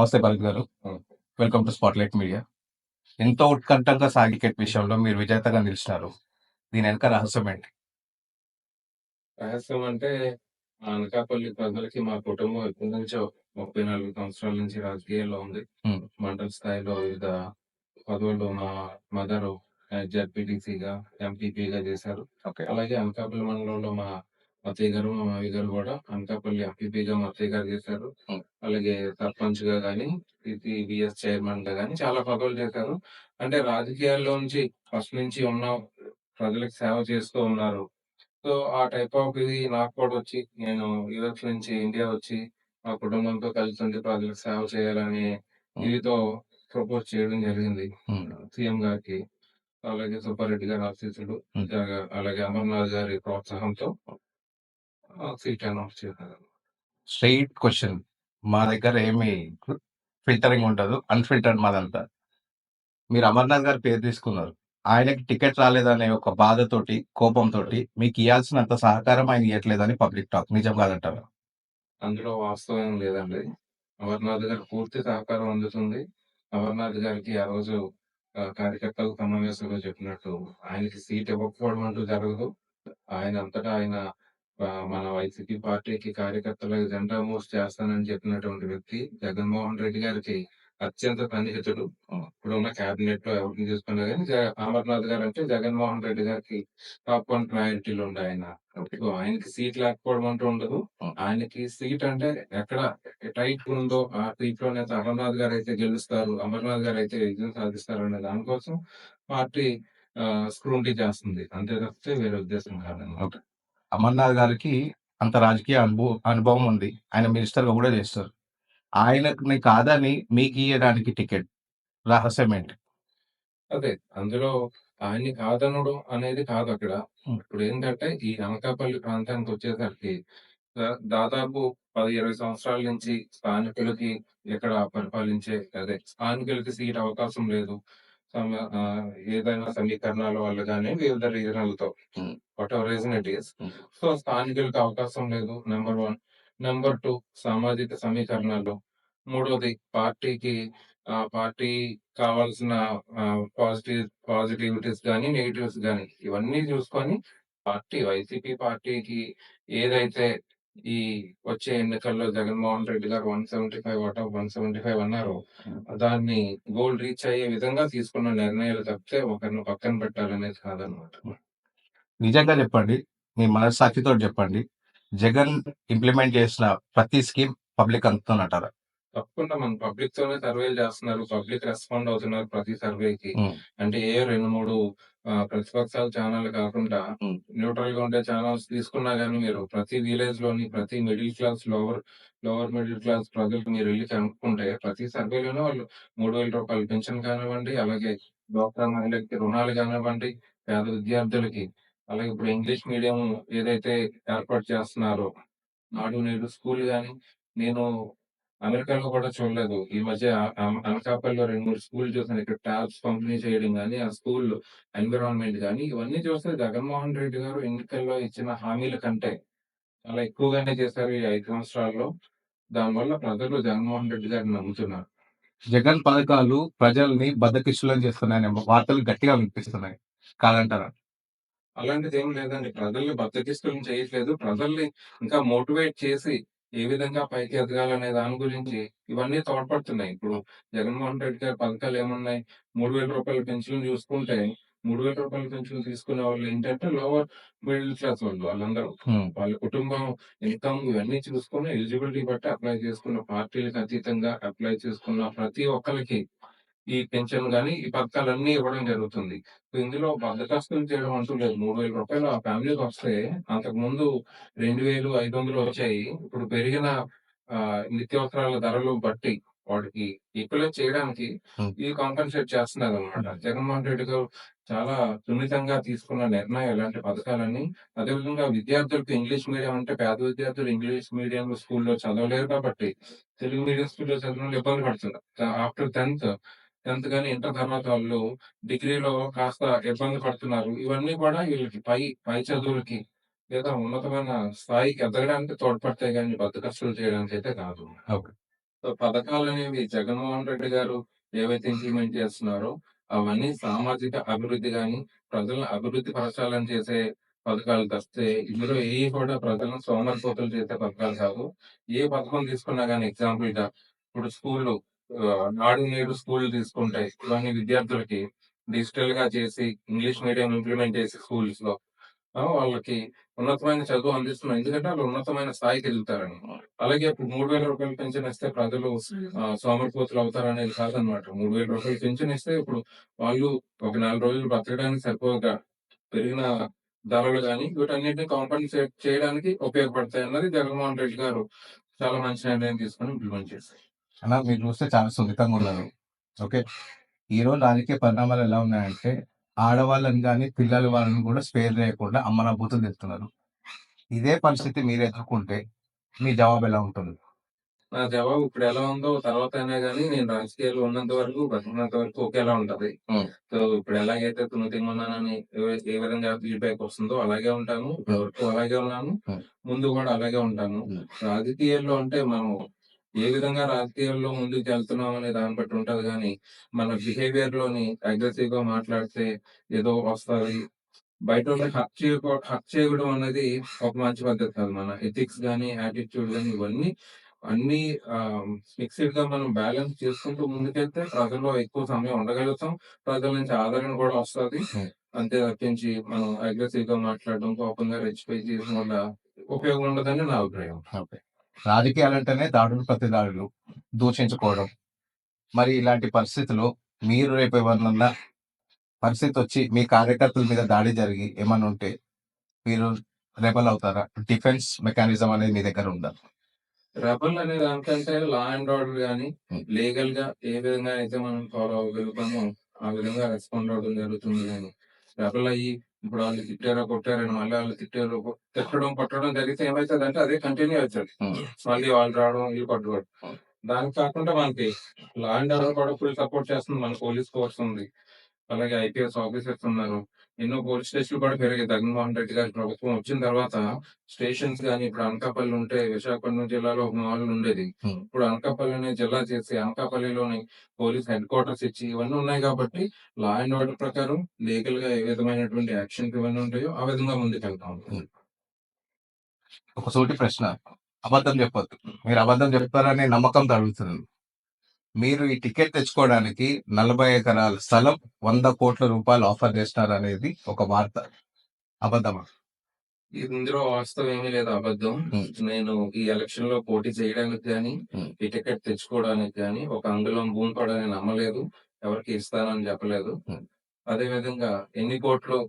నమస్తే భరత్ గారు. హ్మ్. Welcome to spotlight media. ఎంతో ఉత్కంఠంగా సాగే క్రికెట్ విషయంలో మీరు విజేతగా నిలిచినారు. దీని వెనక రహస్యం ఏంటి? రహస్యం అంటే అనకాపల్లి ప్రజలకి మా కుటుంబం ఎప్పటినుంచో 34 సంవత్సరాల నుంచి రాజకీయాల్లో ఉంది. హ్మ్. మండల స్థాయిలో వివిధ పదవుల్లో మా మదరు జడ్పీటీసీగా, ఎంపీపీగా చేశారు. ఓకే. అలాగే అనకాపల్లి మండలంలో మా అత్తయ్య గారు, మా మామయ్య గారు కూడా అనకాపల్లి ఎంపీపీగా మా అత్తయ్య గారు చేశారు. హ్మ్. అలాగే సర్పంచ్‌గా గాని, టీటీవీఎస్ చైర్మన్‌గా గాని చాలా పదవులు చేశారు. అంటే రాజకీయాల్లోంచి ఫస్ట్ నుంచి ఉన్న ప్రజలకు సేవ చేస్తూ ఉన్నారు. సో, ఆ టైప్ ఆఫ్ ఇది నాకు కూడా వచ్చి, నేను యూఎస్ నుంచి ఇండియా వచ్చి, మా కుటుంబంతో కలిసుండి ప్రజలకు సేవ చేయాలని హ్మ్. ఇదితో ప్రపోజ్ చేయడం జరిగింది. హ్మ్. సీఎం గారికి. అలాగే సుబ్బారెడ్డి గారి ఆశీస్సులు, హ్మ్. అలాగే అమర్నాథ్ గారి ప్రోత్సాహంతో సీట్ అనౌన్స్ చేశారు. Straight question. మా దగ్గర ఏమి ఫిల్టరింగ్ ఉండదు. అన్‌ఫిల్టర్డ్ మాదంతా. మీరు అమర్నాథ్ గారి పేరు తీసుకున్నారు. ఆయనకి టికెట్ రాలేదనే ఒక బాధతోటి, కోపంతోటి మీకియ్యాల్సినంత సహకారం ఆయన ఇయ్యట్లేదని పబ్లిక్ టాక్. నిజం కాదంటారా? అందులో వాస్తవం ఏం లేదండి. అమర్నాథ్ గారికి పూర్తి సహకారం అందుతుంది. అమర్నాథ్ గారికి ఆ రోజు కార్యకర్తల సమావేశంలో చెప్పినట్టు ఆయనకి సీట్ ఇవ్వకపోవడం అంటూ జరగదు. ఆయన అంతటా ఆయన మన వైసీపీ పార్టీకి కార్యకర్తలకు జెండా మోసి చేస్తానని చెప్పినటువంటి వ్యక్తి జగన్మోహన్ రెడ్డి గారికి అత్యంత సన్నిహితుడు. హ్మ్. ఇప్పుడున్న క్యాబినెట్‌లో ఎవరిని చూసుకున్నా గాని అమర్నాథ్ గారంటే జగన్మోహన్ రెడ్డి గారికి టాప్ 1 ప్రయారిటీలో ఉండాయన. ఓకే. సో, ఆయనకి సీట్ లేకపోవడం అంటూ ఉండదు. హ్మ్. ఆయనకి సీట్ అంటే ఎక్కడ టైట్ ఉందో ఆ సీట్‌లోనే అమర్నాథ్ గారైతే గెలుస్తారు. అమర్నాథ్ గారైతే విజయం సాధిస్తారు అనే దానికోసం పార్టీ స్క్రూనిటీ చేస్తుంది. అంతే తప్పితే వేరే ఉద్దేశ్యం కాదనమాట. ఓకే. అమర్నాథ్ గారికి అంత రాజకీయ అనుభవం ఉంది. ఆయన మినిస్టర్‌గా గూడా చేస్తారు. ఆయనని కాదని మీకియ్యడానికి టికెట్ రహస్యం ఏంటి? అదే. అందులో ఆయన్ని కాదనడం అనేది కాదక్కడ. హ్మ్. ఇప్పుడేంటంటే, ఈ అనకాపల్లి ప్రాంతానికొచ్చేసరికి దాదాపు 10, 20 సంవత్సరాల నుంచి స్థానికులకి ఇక్కడ పరిపాలించే అదే స్థానికులకి సీట్ అవకాశం లేదు. సమ ఆహ్, ఏదైనా సమీకరణాల వల్ల గాని వివిధ రీజనల్‌తో హ్మ్. Whatever reason it is. హ్మ్. సో, స్థానికులకి అవకాశం లేదు. నంబర్ 1. నంబర్ 2 సామాజిక సమీకరణాలు. మూడోది పార్టీకి పార్టీ కావాల్సిన పాజిటివిటీస్ గాని, నెగెటివ్స్ గాని ఇవన్నీ చూసుకొని వైసీపీ పార్టీకి ఏదైతే ఈ వచ్చే ఎన్నికల్లో జగన్మోహన్ రెడ్డి గారు 175 ఔట్ ఆఫ్ 175 అన్నారో, హ్మ్. దాన్ని గోల్ రీచ్ అయ్యే విధంగా తీసుకున్న నిర్ణయాలు తప్పితే ఒకరిని పక్కన పెట్టాలనేది కాదనమాట. నిజంగా చెప్పండి. మీ మనస్సాక్షితోటి చెప్పండి. జగన్ ఇంప్లిమెంట్ చేసిన ప్రతి స్కీమ్ పబ్లిక్ అందుతుందంటారా? తప్పకుండా మన పబ్లిక్‌తోనే సర్వేలు చేస్తున్నారు. పబ్లిక్ రెస్పాండ్ అవుతున్నారు ప్రతి సర్వేకి. హ్మ్. అంటే 2, 3 ప్రతిపక్షాల ఛానెల్‌లు కాకుండా హ్మ్. న్యూట్రల్‌గా ఉండే ఛానెల్స్ తీసుకున్నా గాని మీరు ప్రతి విలేజ్‌లోని ప్రతి middle class, lower middle class ప్రజలకు మీరెళ్లి కనుక్కుంటే ప్రతి సర్వేలోనూ వాళ్ళు రూ. 3000 పింఛన్ కానివ్వండి, అలాగే డ్వాక్రా మహిళలకి రుణాలు కానివ్వండి, పేద విద్యార్థులకి, అలాగే ఇప్పుడు ఇంగ్లీష్ మీడియం ఏదైతే ఏర్పాటు చేస్తున్నారో నాడు నేడు స్కూల్ గాని, నేను అమెరికాలో కూడా చూడలేదు. ఈ మధ్య అనకాపల్లిలో 2, 3 స్కూల్లు చూసాను. ఇక్కడ టాబ్స్ పంపిణీ చేయడం గాని, ఆ స్కూల్ ఎన్విరాన్మెంట్ గాని, ఇవన్నీ చూస్తే జగన్మోహన్ రెడ్డి గారు ఎన్నికల్లో ఇచ్చిన హామీల కంటే చాలా ఎక్కువగానే చేశారు ఈ 5 సంవత్సరాల్లో. దానివల్ల ప్రజలు జగన్మోహన్ రెడ్డి గారిని నమ్ముతున్నారు. జగన్ పథకాలు ప్రజల్ని బద్ధకిష్టులను చేస్తున్నాయనే వార్తలు గట్టిగా వినిపిస్తున్నాయి. కాదంటారా? అలాంటిదేం లేదండి. ప్రజల్ని బద్ధకిస్తులను చేయట్లేదు. ప్రజల్ని ఇంకా మోటివేట్ చేసి, ఏ విధంగా పైకి ఎదగాలనే దాని గురించి ఇవన్నీ తోడ్పడుతున్నాయి. ఇప్పుడు జగన్మోహన్ రెడ్డి గారి పథకాలేమున్నాయి? రూ. 3000 పెన్షన్ చూసుకుంటే, రూ. 3000 పెన్షన్ తీసుకునే వాళ్ళేంటంటే లోవర్ మిడిల్ క్లాస్ వాళ్ళు వాళ్ళందరూ. హ్మ్. వాళ్ళ కుటుంబం ఇన్‌కమ్ ఇవన్నీ చూసుకొని ఎలిజిబిలిటీ బట్టి అప్లై చేసుకున్న పార్టీలకు అతీతంగా అప్లై చేసుకున్న ప్రతి ఒక్కళ్ళకి ఈ పెన్షన్ గాని, ఈ పథకాలన్నీ ఇవ్వడం జరుగుతుంది. సో, ఇందులో బద్దకస్తులు చేయడం అంటూ లేదు. రూ. 3000 ఆ ఫ్యామిలీకొస్తే అంతకుముందు 2000, 500 వచ్చాయి. ఇప్పుడు పెరిగిన నిత్యావసరాల ధరలు బట్టి వాటికి ఈక్వలైజ్ చేయడానికి హ్మ్. ఇది కాంపెన్సేట్ చేస్తున్నారనమాట. జగన్మోహన్ రెడ్డి గారు చాలా సున్నితంగా తీసుకున్న నిర్ణయాలు ఇలాంటి పథకాలన్నీ. అదేవిధంగా విద్యార్థులకు ఇంగ్లీష్ మీడియం అంటే పేద విద్యార్థులు ఇంగ్లీష్ మీడియం స్కూల్‌లో చదవలేరు కాబట్టి తెలుగు మీడియం స్కూల్‌లో చదివినోళ్ళు ఇబ్బంది పడుతున్నారు. ఆఫ్టర్ 10థ్ గాని, ఇంటర్ తర్వాత వాళ్ళు డిగ్రీలో కాస్త ఇబ్బంది పడుతున్నారు. ఇవన్నీ కూడా వీళ్ళకి పై చదువులకి లేదా ఉన్నతమైన స్థాయికి ఎదగడానికి తోడ్పడతాయి గానీ బద్దకస్తులు చేయడానికైతే కాదు. ఓకే. సో, పథకాలనేవి జగన్మోహన్ రెడ్డి గారు ఏవైతే ఇంప్లిమెంట్ చేస్తున్నారో, అవన్నీ సామాజిక అభివృద్ధి గాని, ప్రజలను అభివృద్ధి పరచాలని చేసే పథకాలు తప్పితే, ఇందులో ఏయి కూడా ప్రజలను సోమరిపోతులు చేసే పథకాలు కాదు. ఏ పథకం తీసుకున్నా గాని ఎగ్జాంపుల్‌గా ఇప్పుడు స్కూల్‌లు నాడు నేడు స్కూల్‌లు తీసుకుంటే, ఇవన్నీ విద్యార్థులకి డిజిటల్‌గా చేసి, ఇంగ్లీష్ మీడియం ఇంప్లిమెంట్ చేసి స్కూల్స్‌లో వాళ్ళకి ఉన్నతమైన చదువు అందిస్తున్నాం. ఎందుకంటే ఆళ్ళు ఉన్నతమైన స్థాయికెదుగుతారని. అలాగే ఇప్పుడు రూ. 3000 పింఛన్ ఇస్తే ప్రజలు సోమరిపోతులు అవుతారనేది కాదనమాట. రూ. 3000 పింఛన్ ఇస్తే ఇప్పుడు వాళ్ళు ఒక 4 రోజులు బ్రతకడానికి సరిపోగా పెరిగిన ధరలు గాని, వీటన్నిటిని కాంపెన్సేట్ చేయడానికి ఉపయోగపడతాయన్నది జగన్మోహన్ రెడ్డి గారు చాలా మంచి నిర్ణయం తీసుకొని ఇంప్లిమెంట్ చేశారు. అలా మీరు చూస్తే చాలా సున్నితంగా ఉన్నారు. ఓకే. ఈరోజు రాజకీయ పరిణామాలు ఎలా ఉన్నాయంటే, ఆడవాళ్ళని గాని, పిల్లల వాళ్ళని కూడా స్పేర్ చేయకుండా అమ్మన బూతులు తిడుతున్నారు. ఇదే పరిస్థితి మీరు ఎదుర్కొంటే, మీ జవాబు ఎలా ఉంటుంది? నా జవాబు ఇప్పుడెలా ఉందో తర్వాతైనా గాని నేను రాజకీయాల్లో ఉన్నంత వరకు, బతికినంత వరకు ఒకేలా ఉంటది. హ్మ్. సో, ఇప్పుడు ఎలాగైతే తున్నుతిమ్మన్నానని ఏ విధంగా ఫీడ్‌బ్యాక్ వస్తుందో అలాగే ఉంటాను. ఇప్పటివరకు అలాగే ఉన్నాను. హ్మ్. ముందు కూడా అలాగే ఉంటాను. హ్మ్. రాజకీయాల్లో అంటే మనం ఏ విధంగా రాజకీయాల్లో ముందుకెళ్తున్నాం అనే దాన్ని బట్టి ఉంటది గానీ, మన బిహేవియర్‌లోని అగ్రెసివ్‌గా మాట్లాడితే ఏదో వస్తది. బయటోళ్ళకి హర్ట్ చేయడం అనేది ఒక మంచి పద్ధతి కాదు. మన ఎథిక్స్ గాని, యాటిట్యూడ్ గాని ఇవన్నీ అన్నీ ఫిక్స్‌డ్‌గా మనం బ్యాలెన్స్ చేసుకుంటూ ముందుకెళ్తే ప్రజల్లో ఎక్కువ సమయం ఉండగలుగుతాం. ప్రజల నుంచి ఆదరణ కూడా వస్తది. హ్మ్. అంతే తప్పించి మనం అగ్రెసివ్‌గా మాట్లాడడం, కోపంగా రెచ్చిపోయి చేయడం వల్ల ఉపయోగం ఉండదని నా అభిప్రాయం. ఓకే. రాజకీయాలంటేనే దాడులు, ప్రతిదాడులు, దూషించుకోవడం. మరి ఇలాంటి పరిస్థితిలో మీరు రేపు ఎవరినన్నా పరిస్థితొచ్చి మీ కార్యకర్తల మీద దాడి జరిగి ఏమన్నా ఉంటే మీరు రెబెల్ అవుతారా? డిఫెన్స్ మెకానిజం అనేది మీ దగ్గర ఉందా? రెబెల్ అనే దానికంటే లా అండ్ ఆర్డర్ గాని, హ్మ్. లీగల్‌గా ఏ విధంగా అయితే మనం ఫాలో అవ్వగలుగుతామో, ఆ విధంగా రెస్పాండ్ అవ్వడం జరుగుతుంది గానీ, రెబెల్ అయ్యి ఇప్పుడు ఆళ్ళు తిట్టారో, కొట్టారని మళ్ళీ ఆళ్ళు తిట్టారు, తిట్టడం, కొట్టడం జరిగితే ఏమైతదంటే అదే కంటిన్యూ అయితది. హ్మ్. మళ్ళీ వాళ్ళు రావడం, వీళ్ళు కొట్టుకోవడం. హ్మ్. దానికి కాకుండా మనకి లా అండ్ ఆర్డర్ కూడా ఫుల్ సపోర్ట్ చేస్తుంది. మన పోలీస్ ఫోర్స్ ఉంది. అలాగే ఐపీఎస్ ఆఫీసర్స్ ఉన్నారు. ఎన్నో పోలీస్ స్టేషన్‌లు కూడా పెరిగాయి. జగన్మోహన్ రెడ్డి గారి ప్రభుత్వం వచ్చిన తర్వాత స్టేషన్స్ గాని, ఇప్పుడు అనకాపల్లి ఉంటే విశాఖపట్నం జిల్లాలో ఒక మాల్ ఉండేది. హ్మ్. ఇప్పుడు అనకాపల్లి అనే జిల్లా చేసి అనకాపల్లిలోని పోలీస్ హెడ్ క్వార్టర్స్ ఇచ్చి ఇవన్నీ ఉన్నాయి కాబట్టి లా అండ్ ఆర్డర్ ప్రకారం లీగల్‌గా ఏ విధమైనటువంటి యాక్షన్స్ ఇవన్నీ ఉంటాయో ఆ విధంగా ముందుకెళ్తాం. హ్మ్. ఒక సూటి ప్రశ్న. అబద్ధం చెప్పొద్దు. మీరు అబద్ధం చెప్తారనే నమ్మకంతో అడుగుతున్నాను. మీరు ఈ టికెట్ తెచ్చుకోవడానికి 40 ఎకరాల స్థలం, ₹100,00,00,000 ఆఫర్ చేస్తున్నారనేది ఒక వార్త. అబద్ధమా? ఇందులో వాస్తవం ఏమీ లేదు. అబద్ధం. హ్మ్. నేను ఈ ఎలక్షన్‌లో పోటీ చేయడానికి గాని, హ్మ్. ఈ టికెట్ తెచ్చుకోవడానికి గాని, ఒక అంగుళం భూమి కూడా నేను అమ్మలేదు. ఎవరికీ ఇస్తానని చెప్పలేదు. హ్మ్. అదే విధంగా ఎన్ని కోట్లు,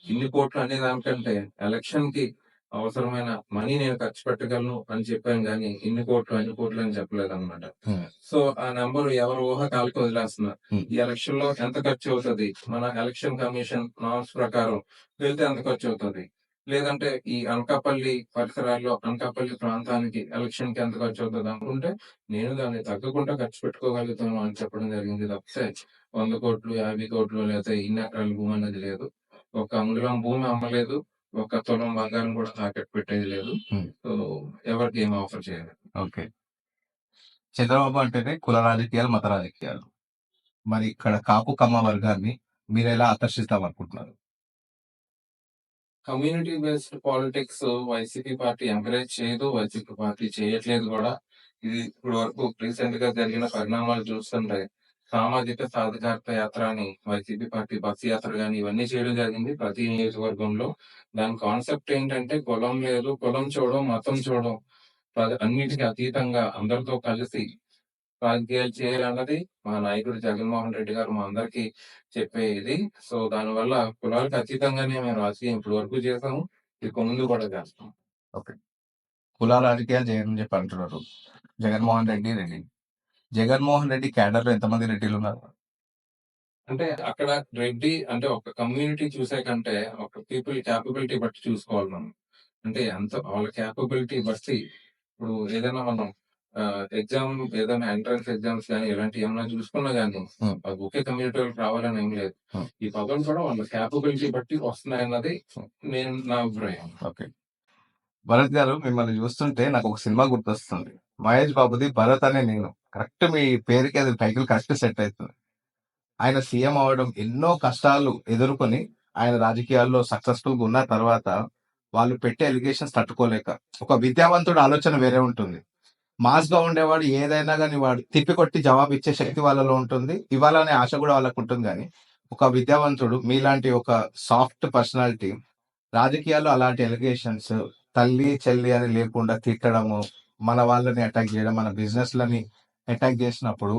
ఇన్ని కోట్లు అనే దానికంటే ఎలక్షన్‌కి అవసరమైన మనీ నేను ఖర్చు పెట్టగలను అని చెప్పాను గానీ, ఇన్ని కోట్లు, అన్ని కోట్లు అని చెప్పలేదన్నమాట. హ్మ్. సో, ఆ నంబర్ ఎవరి ఊహకాలకి వదిలేస్తున్నారు. హ్మ్. ఈ ఎలక్షన్‌లో ఎంత ఖర్చవుతది? మన ఎలక్షన్ కమిషన్ నార్మ్స్ ప్రకారం వెళ్తే ఎంత ఖర్చవుతది? లేదంటే ఈ అనకాపల్లి పరిసరాల్లో, అనకాపల్లి ప్రాంతానికి ఎలక్షన్‌కి ఎంత ఖర్చవుతది అనుకుంటే, నేను దాన్ని తగ్గకుండా ఖర్చు పెట్టుకోగలుగుతాను అని చెప్పడం జరిగింది తప్పితే, 100,00,00,000, 50,00,00,000 లేతే ఇన్ని ఎకరాల భూమి అనేది లేదు. ఒక అంగుళం భూమి అమ్మలేదు. ఒక తులం బంగారం కూడా తాకట్టు పెట్టేది లేదు. హ్మ్. సో, ఎవరికీ ఏమి ఆఫర్ చేయలేదు. ఓకే. చంద్రబాబు అంటేనే కుల రాజకీయాలు, మత రాజకీయాలు. మరి ఇక్కడ కాపు, కమ్మ వర్గాన్ని మీరెలా ఆకర్షిద్దామనుకుంటున్నారు? Community based politics YCP party encourage చేయదు. వైసీపీ పార్టీ చేయట్లేదు కూడా. ఇది ఇప్పటి వరకు రీసెంట్‌గా జరిగిన పరిణామాలు చూస్తుంటే సామాజిక సాధికారత యాత్ర అని వైసీపీ పార్టీ బస్సు యాత్ర గాని ఇవన్నీ చేయడం జరిగింది ప్రతి నియోజకవర్గంలో. దాని కాన్సెప్ట్ ఏంటంటే కులం లేదు, కులం చూడం, మతం చూడం. అన్నిటికి అతీతంగా అందరితో కలిసి రాజకీయాలు చేయాలన్నది మా నాయకుడు జగన్మోహన్ రెడ్డి గారు మా అందరికీ చెప్పే ఇది. సో, దానివల్ల కులాలకు అతీతంగానే మేము రాజకీయం ఇప్పటి వరకు చేసాము. ఇక ముందు కూడా చేస్తాం. ఓకే. కుల రాజకీయాలు చేయనని చెప్పి అంటున్నారు. జగన్మోహన్ రెడ్డి, రెడ్డి. జగన్మోహన్ రెడ్డి క్యాడర్‌లో ఎంతమంది రెడ్డిలున్నారు? అంటే అక్కడ రెడ్డి అంటే ఒక కమ్యూనిటీ చూసే కంటే ఒక పీపుల్ క్యాపబిలిటీ బట్టి చూసుకోవాలి మనం. అంటే ఎంత వాళ్ళ క్యాపబిలిటీ బట్టి ఇప్పుడు ఏదైనా మనం ఏదైనా ఎంట్రన్స్ ఎగ్జామ్స్ గాని ఇలాంటివి ఏమన్నా చూసుకున్నా గాని హ్మ్. అది ఒకే కమ్యూనిటీ వాళ్ళకి రావాలని ఏం లేదు. హ్మ్. ఈ పదవులు కూడా వాళ్ళ క్యాపబిలిటీ బట్టి వస్తున్నాయన్నది హ్మ్. నా అభిప్రాయం. ఓకే. భరత్ గారు మిమ్మల్ని చూస్తుంటే నాకు ఒక సినిమా గుర్తొస్తుంది. మహేష్ బాబుది 'భరత్ అనే నేను.' కరెక్ట్ మీ పేరుకి అది టైటిల్ కరెక్ట్ సెట్ అయితుంది. ఆయన సీఎం అవ్వడం ఎన్నో కష్టాలు ఎదుర్కొని ఆయన రాజకీయాల్లో సక్సెస్‌ఫుల్‌గా ఉన్న తర్వాత వాళ్ళు పెట్టే ఎలిగేషన్స్ తట్టుకోలేక ఒక విద్యావంతుడి ఆలోచన వేరే ఉంటుంది. మాస్‌గా ఉండేవాడు ఏదైనా గాని వాడు తిప్పికొట్టి జవాబిచ్చే శక్తి వాళ్ళలో ఉంటుంది. ఇవ్వాలనే ఆశ గూడా వాళ్ళకుంటుంది గానీ, ఒక విద్యావంతుడు మీలాంటి ఒక సాఫ్ట్ పర్సనాలిటీ రాజకీయాల్లో అలాంటి ఎలిగేషన్స్ తల్లి, చెల్లి అని లేకుండా తిట్టడము, మన వాళ్ళని అటాక్ జేయడం, మన బిజినెస్‌లని అటాక్ జేసినప్పుడు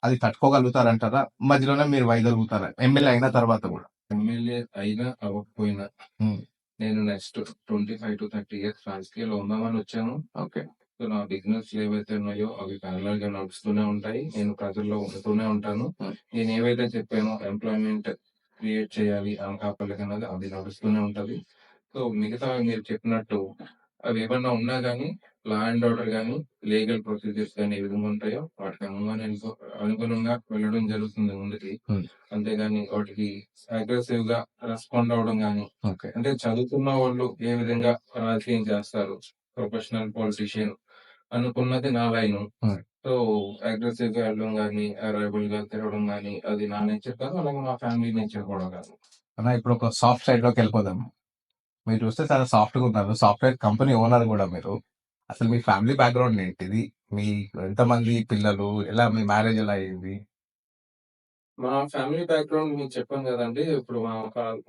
అది తట్టుకోగలుగుతారంటారా? మధ్యలోనే మీరు వైదొలుగుతారా? ఎమ్మెల్యే అయిన తర్వాత గూడా? ఎమ్మెల్యే అయినా, అవ్వకపోయినా హ్మ్. నేను నెక్స్ట్ 25-30 ఇయర్స్ రాజకీయాల్లో ఉందామని వచ్చాను. ఓకే. సో, నా బిజినెస్‌లు ఏవైతే ఉన్నాయో అవి ప్యారలెల్‌గా నడుస్తూనే ఉంటాయి. నేను ప్రజల్లో ఉంటూనే ఉంటాను. హ్మ్. నేను ఏవైతే చెప్పానో ఎంప్లాయ్‌మెంట్ క్రియేట్ చేయాలి అనకాపల్లికి అన్నది అది నడుస్తూనే ఉంటది. సో, మిగతా మీరు చెప్పినట్టు అవేమన్నా ఉన్నా గానీ లా అండ్ ఆర్డర్ గానీ, లీగల్ ప్రొసీజర్స్ గానీ ఏ విధంగా ఉంటాయో వాటికి అనుగుణంగా వెళ్ళడం జరుగుతుంది ముందుకి. హ్మ్. అంతేగాని వాటికి అగ్రెసివ్‌గా రెస్పాండ్ అవ్వడం గానీ, ఓకే. అంటే చదువుకున్న వాళ్ళు ఏ విధంగా రాజకీయం చేస్తారు, ప్రొఫెషనల్ పొలిటీషియన్ అనుకున్నది నా లైను. హ్మ్. సో, అగ్రెసివ్‌గా వెళ్ళడం గానీ, రెబెల్‌గా తిరగడం గానీ అది నా నేచర్ కాదు. అలాగే మా ఫ్యామిలీ నేచర్ కూడా కాదు. అన్న ఇప్పుడు ఒక సాఫ్ట్ సైడ్‌లోకెళ్ళిపోదాం. మీరు చూస్తే చాలా సాఫ్ట్‌గా ఉన్నారు. సాఫ్ట్‌వేర్ కంపెనీ ఓనర్ గూడా మీరు. అసలు మీ ఫ్యామిలీ బ్యాక్‌గ్రౌండ్ ఏంటిది? మీకు ఎంతమంది పిల్లలు? ఎలా మీ మ్యారేజ్ ఎలా అయింది? మా ఫ్యామిలీ బ్యాక్‌గ్రౌండ్ మీకు చెప్పాను గదండీ! ఇప్పుడు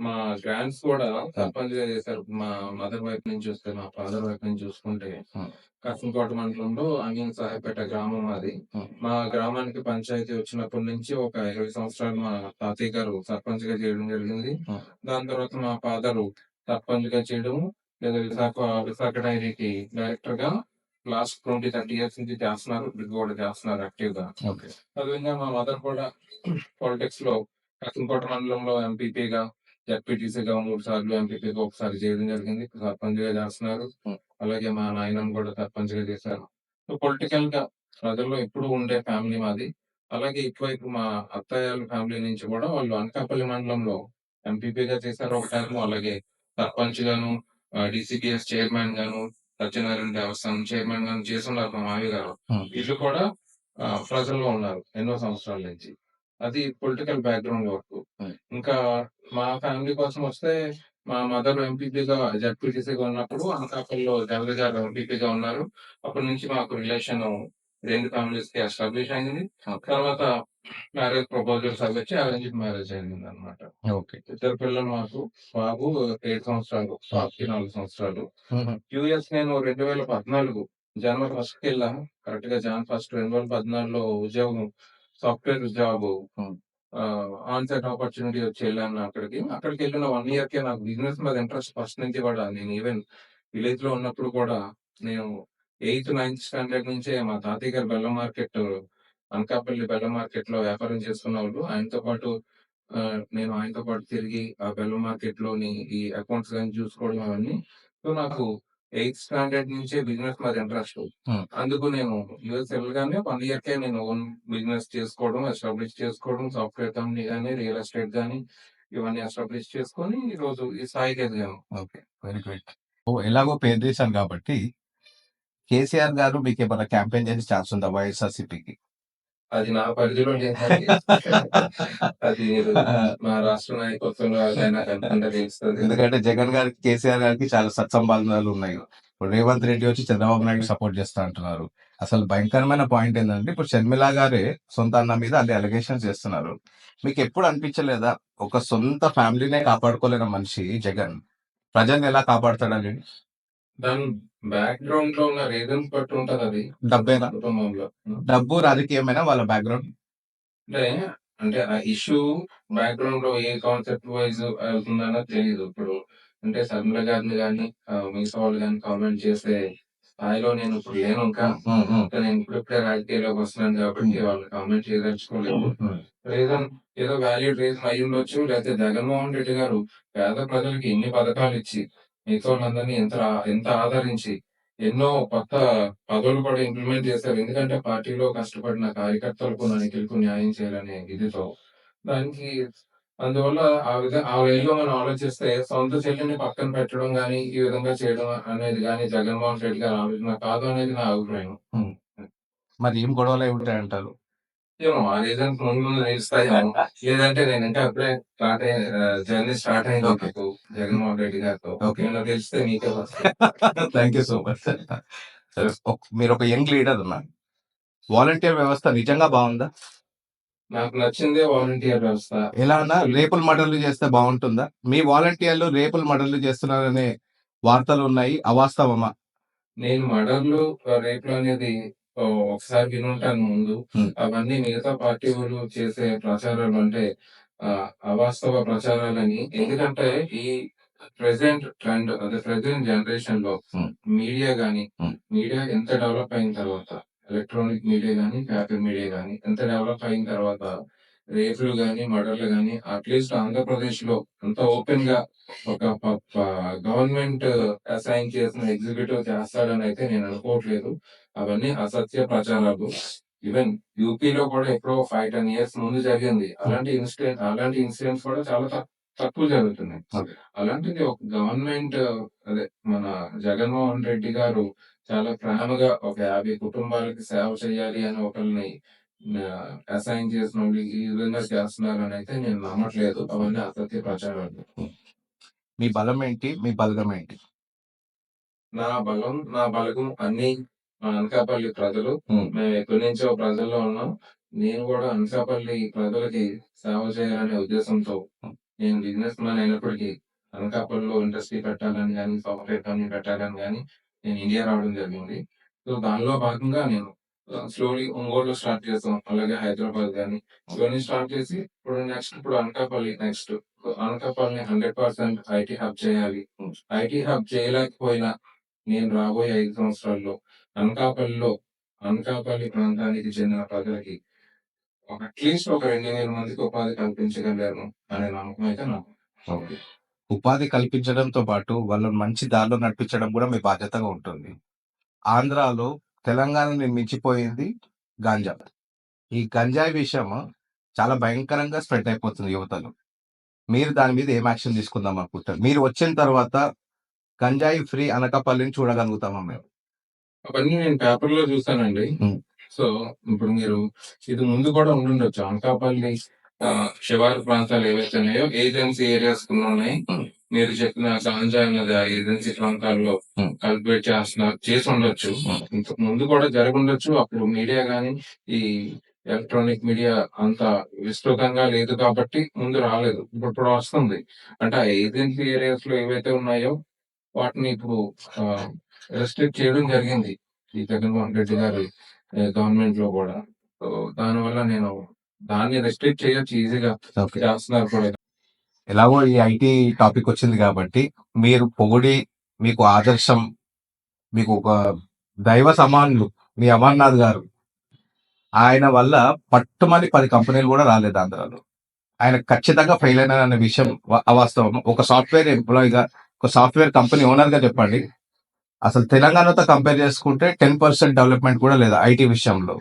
మా గ్రాండ్స్ కూడా సర్పంచ్‌గా చేశారు. మా మదర్ వైపు నుంచి చూస్తే, మా ఫాదర్ వైపు నుంచి చూసుకుంటే, హ్మ్. కసింకోట మండలంలో అంగిన సాహెబపేట గ్రామం మాది. హ్మ్. మా గ్రామానికి పంచాయతీ వచ్చినప్పటి నుంచి ఒక 20 సంవత్సరాలు మా తాతయ్య గారు సర్పంచ్‌గా చేయడం జరిగింది. హ్మ్. దాని తర్వాత మా ఫాదరు సర్పంచ్‌గా చేయడము, లేదా విశాఖ డైరీకి డైరెక్టర్‌గా లాస్ట్ 20, 30 ఇయర్స్ నుంచి చేస్తున్నారు. ఇప్పుడు కూడా చేస్తున్నారు యాక్టివ్‌గా. ఓకే. అదేవిధంగా మా మదర్ కూడా పాలిటిక్స్‌లో కసింకోట మండలంలో ఎంపీపీగా, జడ్పీటీసీగా 3 సార్లు, ఎంపీపీగా ఒకసారి చేయడం జరిగింది. ఇప్పుడు సర్పంచ్‌గా చేస్తున్నారు. హ్మ్. అలాగే మా నాయనమ్మ కూడా సర్పంచ్‌గా చేశారు. సో, పొలిటికల్‌గా ప్రజల్లో ఎప్పుడూ ఉండే ఫ్యామిలీ మాది. అలాగే ఇటువైపు మా అత్తయ్యోళ్ళ ఫ్యామిలీ నుంచి కూడా వాళ్ళు అనకాపల్లి మండలంలో ఎంపీపీగా చేశారు ఒక టైము. అలాగే సర్పంచ్‌గాను, డీసీపీఎస్ చైర్మన్ గాను, సత్యనారాయణ దేవస్థానం చైర్మన్ గాను చేసున్నారు మా మావయ్య గారు. హ్మ్. వీళ్ళు కూడా ప్రజల్లో ఉన్నారు ఎన్నో సంవత్సరాల నుంచి. అది పొలిటికల్ బ్యాక్‌గ్రౌండ్ వరకు. హ్మ్. ఇంకా మా ఫ్యామిలీ కోసమొస్తే మా మదర్ ఎంపీపీగా, జడ్పీటీసీగా ఉన్నప్పుడు అనకాపల్లిలో జవహర్ గారు ఎంపీపీగా ఉన్నారు. అప్పటి నుంచి మాకు రిలేషను 2 ఫ్యామిలీస్‌కి ఎస్టాబ్లిష్ అయింది. ఓకే. తర్వాత మ్యారేజ్ ప్రపోజల్స్ అవొచ్చి అరేంజ్డ్ మ్యారేజ్ అయిందనమాట. ఓకే. ఇద్దరు పిల్లలు మాకు. బాబు 7 సంవత్సరాలు, హ్మ్. పాపకి 4 సంవత్సరాలు. హుహు. యూఎస్ నేను 2014 జనవరి ఫస్ట్‌కెళ్ళాను. కరెక్ట్‌గా జాన్ ఫస్ట్ 2014లో ఉద్యోగం సాఫ్ట్‌వేర్ జాబు హ్మ్. ఆన్ సైట్ ఆపర్చునిటీ వచ్చి ఎళ్ళాను అక్కడికి. అక్కడికెళ్ళిన 1 ఇయర్‌కే నాకు బిజినెస్ మీద ఇంట్రెస్ట్ ఫస్ట్ నుంచి కూడా నేను ఈవెన్ విలేజ్‌లో ఉన్నప్పుడు కూడా నేను 8, 9థ్ స్టాండర్డ్ నుంచే మా తాతయ్య గారు బెల్లం మార్కెట్ అనకాపల్లి బెల్లం మార్కెట్‌లో వ్యాపారం చేసుకునేవాళ్ళు. ఆయనతో పాటు నేను ఆయనతో పాటు తిరిగి ఆ బెల్లం మార్కెట్‌లోని ఈ అకౌంట్స్ గాని చూసుకోవడం అవన్నీ. సో, నాకు 8థ్ స్టాండర్డ్ నుంచే బిజినెస్ మీద ఇంట్రెస్టు. హ్మ్. అందుకు నేను యూఎస్ వెళ్ళగానే 1 ఇయర్‌కే నేను ఓన్ బిజినెస్ చేసుకోవడం, ఎస్టాబ్లిష్ చేసుకోవడం, సాఫ్ట్‌వేర్ కంపెనీ గాని, రియల్ ఎస్టేట్ గాని ఇవన్నీ ఎస్టాబ్లిష్ చేసుకొని ఈరోజు ఈ స్థాయికి ఎదిగాను. ఓకే. Very great. ఓహ్! ఎలాగో పేరు చేశాను కాబట్టి కేసీఆర్ గారు మీకేమన్నా క్యాంపెయిన్ చేసే ఛాన్స్ ఉందా వైఎస్ఆర్‌సీపీకి? అది నా పరిధిలో లేదండి. అది మీరు ఆ! మా రాష్ట్ర నాయకత్వంలో ఎవరైనా కనుక్కుంటే తెలుస్తది. ఎందుకంటే జగన్ గారికి, కేసీఆర్ గారికి చాలా సత్సంబంధాలు ఉన్నాయి. ఇప్పుడు రేవంత్ రెడ్డి వచ్చి చంద్రబాబు నాయుడుకి సపోర్ట్ చేస్తా అంటున్నారు. అసలు భయంకరమైన పాయింట్ ఏందంటే ఇప్పుడు షర్మిల గారే సొంత అన్న మీద అన్ని అలిగేషన్స్ చేస్తున్నారు. మీకెప్పుడు అనిపించలేదా? ఒక సొంత ఫ్యామిలీనే కాపాడుకోలేని మనిషి జగన్ ప్రజల్ని ఎలా కాపాడతాడని? దాని బ్యాక్‌గ్రౌండ్‌లో ఉన్న రీజన్స్ బట్టి ఉంటదది. డబ్బేనా? కుటుంబంలో. హ్మ్. డబ్బు, రాజకీయమేనా వాళ్ళ బ్యాక్‌గ్రౌండ్? అంటే, అంటే ఆ ఇష్యూ బ్యాక్‌గ్రౌండ్‌లో ఏ కాన్సెప్ట్ వైస్ వెళ్తుందన్నది తెలీదు. ఇప్పుడు అంటే శర్మిల గారిని గాని, మిగతా వాళ్ళు గాని కామెంట్ చేసే స్థాయిలో నేనిప్పుడు లేను ఇంకా. హ్మ్. హ్మ్. హ్మ్. నేను ఇప్పుడిప్పుడే రాజకీయాల్లోకి వస్తున్నాను కాబట్టి హ్మ్. వాళ్ళు కామెంట్ చేయదలుచుకోలేదు. హ్మ్. రీజన్ ఏదో వాలిడ్ రీజన్ అయ్యుండొచ్చు. లేకపోతే జగన్మోహన్ రెడ్డి గారు పేద ప్రజలకి ఇన్ని పథకాలిచ్చి, మిగతావాళ్ళందరినీ ఎంత ఆదరించి, ఎన్నో కొత్త పదవులు కూడా ఇంప్లిమెంట్ చేశారు. ఎందుకంటే పార్టీలో కష్టపడిన కార్యకర్తలకు, నాయకులకు న్యాయం చేయాలనే ఇదితో. దానికి అందువల్ల ఆ వేలో మనం ఆలోచిస్తే సొంత చెల్లిని పక్కన పెట్టడం గాని, ఈ విధంగా చేయడం అనేది గాని జగన్మోహన్ రెడ్డి గారి ఆలోచన కాదు అనేది నా అభిప్రాయం. హ్మ్. మరి ఏం గొడవలయి ఉంటాయంటారు? ఏమో ఆ రీజన్స్ ముందు ముందు తెలుస్తాయేమో. లేదంటే నేను ఇంకా అప్పుడే జర్నీ స్టార్ట్ అయింది ఓకే. నాకు జగన్మోహన్ రెడ్డి గారితో. ఓకే. ఏమన్నా తెలిస్తే మీకే వస్తాయి. Thank you so much. సరే మీరొక యంగ్ లీడర్ ఉన్నారు. వాలంటీర్ వ్యవస్థ నిజంగా బావుందా? నాకు నచ్చిందే వాలంటీర్ వ్యవస్థ. ఎలా అన్నా రేపులు, మర్డర్‌లు చేస్తే బావుంటుందా? మీ వాలంటీర్లు రేపులు, మర్డర్‌లు చేస్తున్నారనే వార్తలున్నాయి. అవాస్తవమా? నేను మర్డర్‌లు, రేప్‌లు అనేది ఒకసారి వినుంటాను ముందు. హ్మ్. అవన్నీ మిగతా పార్టీ వాళ్ళు చేసే ప్రచారాలు అంటే అవాస్తవ ప్రచారాలని. ఎందుకంటే ఈ ప్రెజెంట్ ట్రెండ్ అదే ప్రెజెంట్ జనరేషన్‌లో హ్మ్. మీడియా గాని, హ్మ్. మీడియా ఎంత డెవలప్ అయిన తర్వాత, ఎలక్ట్రానిక్ మీడియా గాని, పేపర్ మీడియా గాని ఎంత డెవలప్ అయిన తర్వాత రేపులు గాని, మర్డర్‌లు గాని అట్‌లీస్ట్ ఆంధ్రప్రదేశ్‌లో అంత ఓపెన్‌గా ఒక ప ప గవర్నమెంట్ అసైన్ చేసిన ఎగ్జిక్యూటివ్ చేస్తాడనైతే నేను అనుకోవట్లేదు. అవన్నీ అసత్య ప్రచారాలు. ఈవెన్ యూపీలో కూడా ఎప్పుడో 5, 10 ఇయర్స్ ముందు జరిగింది. అలాంటి ఇన్సిడెంట్స్ కూడా చాలా తక్కువ జరుగుతున్నాయి. ఓకే. అలాంటిది ఒక గవర్నమెంట్ అదే మన జగన్మోహన్ రెడ్డి గారు చాలా ప్రేమగా ఒక 50 కుటుంబాలకి సేవ చేయాలి అని ఒకళ్ళని అసైన్ చేసినోళ్ళు ఈ విధంగా చేస్తున్నారనైతే నేను నమ్మట్లేదు. అవన్నీ అసత్య ప్రచారాలు. హ్మ్. మీ బలమేంటి? మీ బలగమేంటి? నా బలగం అన్నీ మన అనకాపల్లి ప్రజలు. హ్మ్. మేము ఎప్పటినుంచో ప్రజల్లో ఉన్నాం. నేను కూడా అనకాపల్లి ప్రజలకి సేవ చేయాలనే ఉద్దేశంతో నేను బిజినెస్ మ్యాన్ అయినప్పటికీ అనకాపల్లిలో ఇండస్ట్రీ పెట్టాలని గాని, సాఫ్ట్‌వేర్ కంపెనీ పెట్టాలని గాని నేను ఇండియా రావడం జరిగింది. సో, దానిలో భాగంగా నేను స్లోలీ ఒంగోలులో స్టార్ట్ చేసాం. అలాగే హైదరాబాద్ గాని ఇవన్నీ స్టార్ట్ చేసి ఇప్పుడు అనకాపల్లి నెక్స్ట్. అనకాపల్లిని 100% ఐటీ హబ్ చేయాలి. ఐటీ హబ్ చేయలేకపోయినా నేను రాబోయే 5 సంవత్సరాల్లో అనకాపల్లిలో, అనకాపల్లి ప్రాంతానికి చెందిన ప్రజలకి అట్‌లీస్ట్ ఒక 2,000 మందికి ఉపాధి కల్పించగలను అనే నమ్మకం అయితే నాకు. ఓకే. ఉపాధి కల్పించడంతో పాటు వాళ్ళని మంచి దారిలో నడిపించడం గూడా మీ బాధ్యతగా ఉంటుంది. ఆంధ్రాలో తెలంగాణని మించిపోయింది గాంజా. ఈ గంజాయి విషయం చాలా భయంకరంగా స్ప్రెడ్ అయిపోతుంది యువతలో. మీరు దాని మీద ఏం యాక్షన్ తీసుకుందాం అనుకుంటారు? మీరు వచ్చిన తర్వాత గంజాయి ఫ్రీ అనకాపల్లిని చూడగలుగుతామా మేము? అవన్నీ నేను పేపర్‌లో చూసానండి. హ్మ్. సో, ఇప్పుడు మీరు ఇది ముందు కూడా ఉండుండొచ్చు. అనకాపల్లి శివారు ప్రాంతాలు ఏవైతే ఉన్నాయో ఏజెన్సీ ఏరియాస్ కొన్ని ఉన్నాయి. హ్మ్. మీరు చెప్పిన గాంజా అన్నది ఆ ఏజెన్సీ ప్రాంతాల్లో హ్మ్. కల్టివేట్ చేసుండొచ్చు. హ్మ్. ఇంతకు ముందు కూడా జరిగుండొచ్చు. అప్పుడు మీడియా గాని, ఈ ఎలక్ట్రానిక్ మీడియా అంత విస్తృతంగా లేదు కాబట్టి ముందు రాలేదు. ఇప్పుడు వస్తుంది. అంటే ఆ ఏజెన్సీ ఏరియాస్‌లో ఏవైతే ఉన్నాయో వాటిని ఇప్పుడు ఆహ్, రెస్ట్రిక్ట్ చేయడం జరిగింది. ఈ జగన్మోహన్ రెడ్డి గారి గవర్నమెంట్‌లో గూడా. సో, దానివల్ల నేను దాన్ని రెస్ట్రిక్ట్ చేయొచ్చు ఈజీగా. ఓకే. చేస్తున్నారు కూడా. ఎలాగో ఈ ఐటీ టాపిక్ వచ్చింది కాబట్టి మీరు పొగిడి మీకు ఆదర్శం, మీకు ఒక దైవ సమానులు మీ అమర్నాథ్ గారు. ఆయన వల్ల పట్టుమని 10 కంపెనీలు గూడా రాలేదు ఆంధ్రాలో. ఆయన ఖచ్చితంగా ఫెయిల్ అయినారనే విషయం అవాస్తవం. ఒక సాఫ్ట్‌వేర్ ఎంప్లాయీగా, ఒక సాఫ్ట్‌వేర్ కంపెనీ ఓనర్‌గా చెప్పండి. అసలు తెలంగాణతో కంపేర్ చేసుకుంటే 10% డెవలప్‌మెంట్ కూడా లేదు ఐటీ విషయంలో.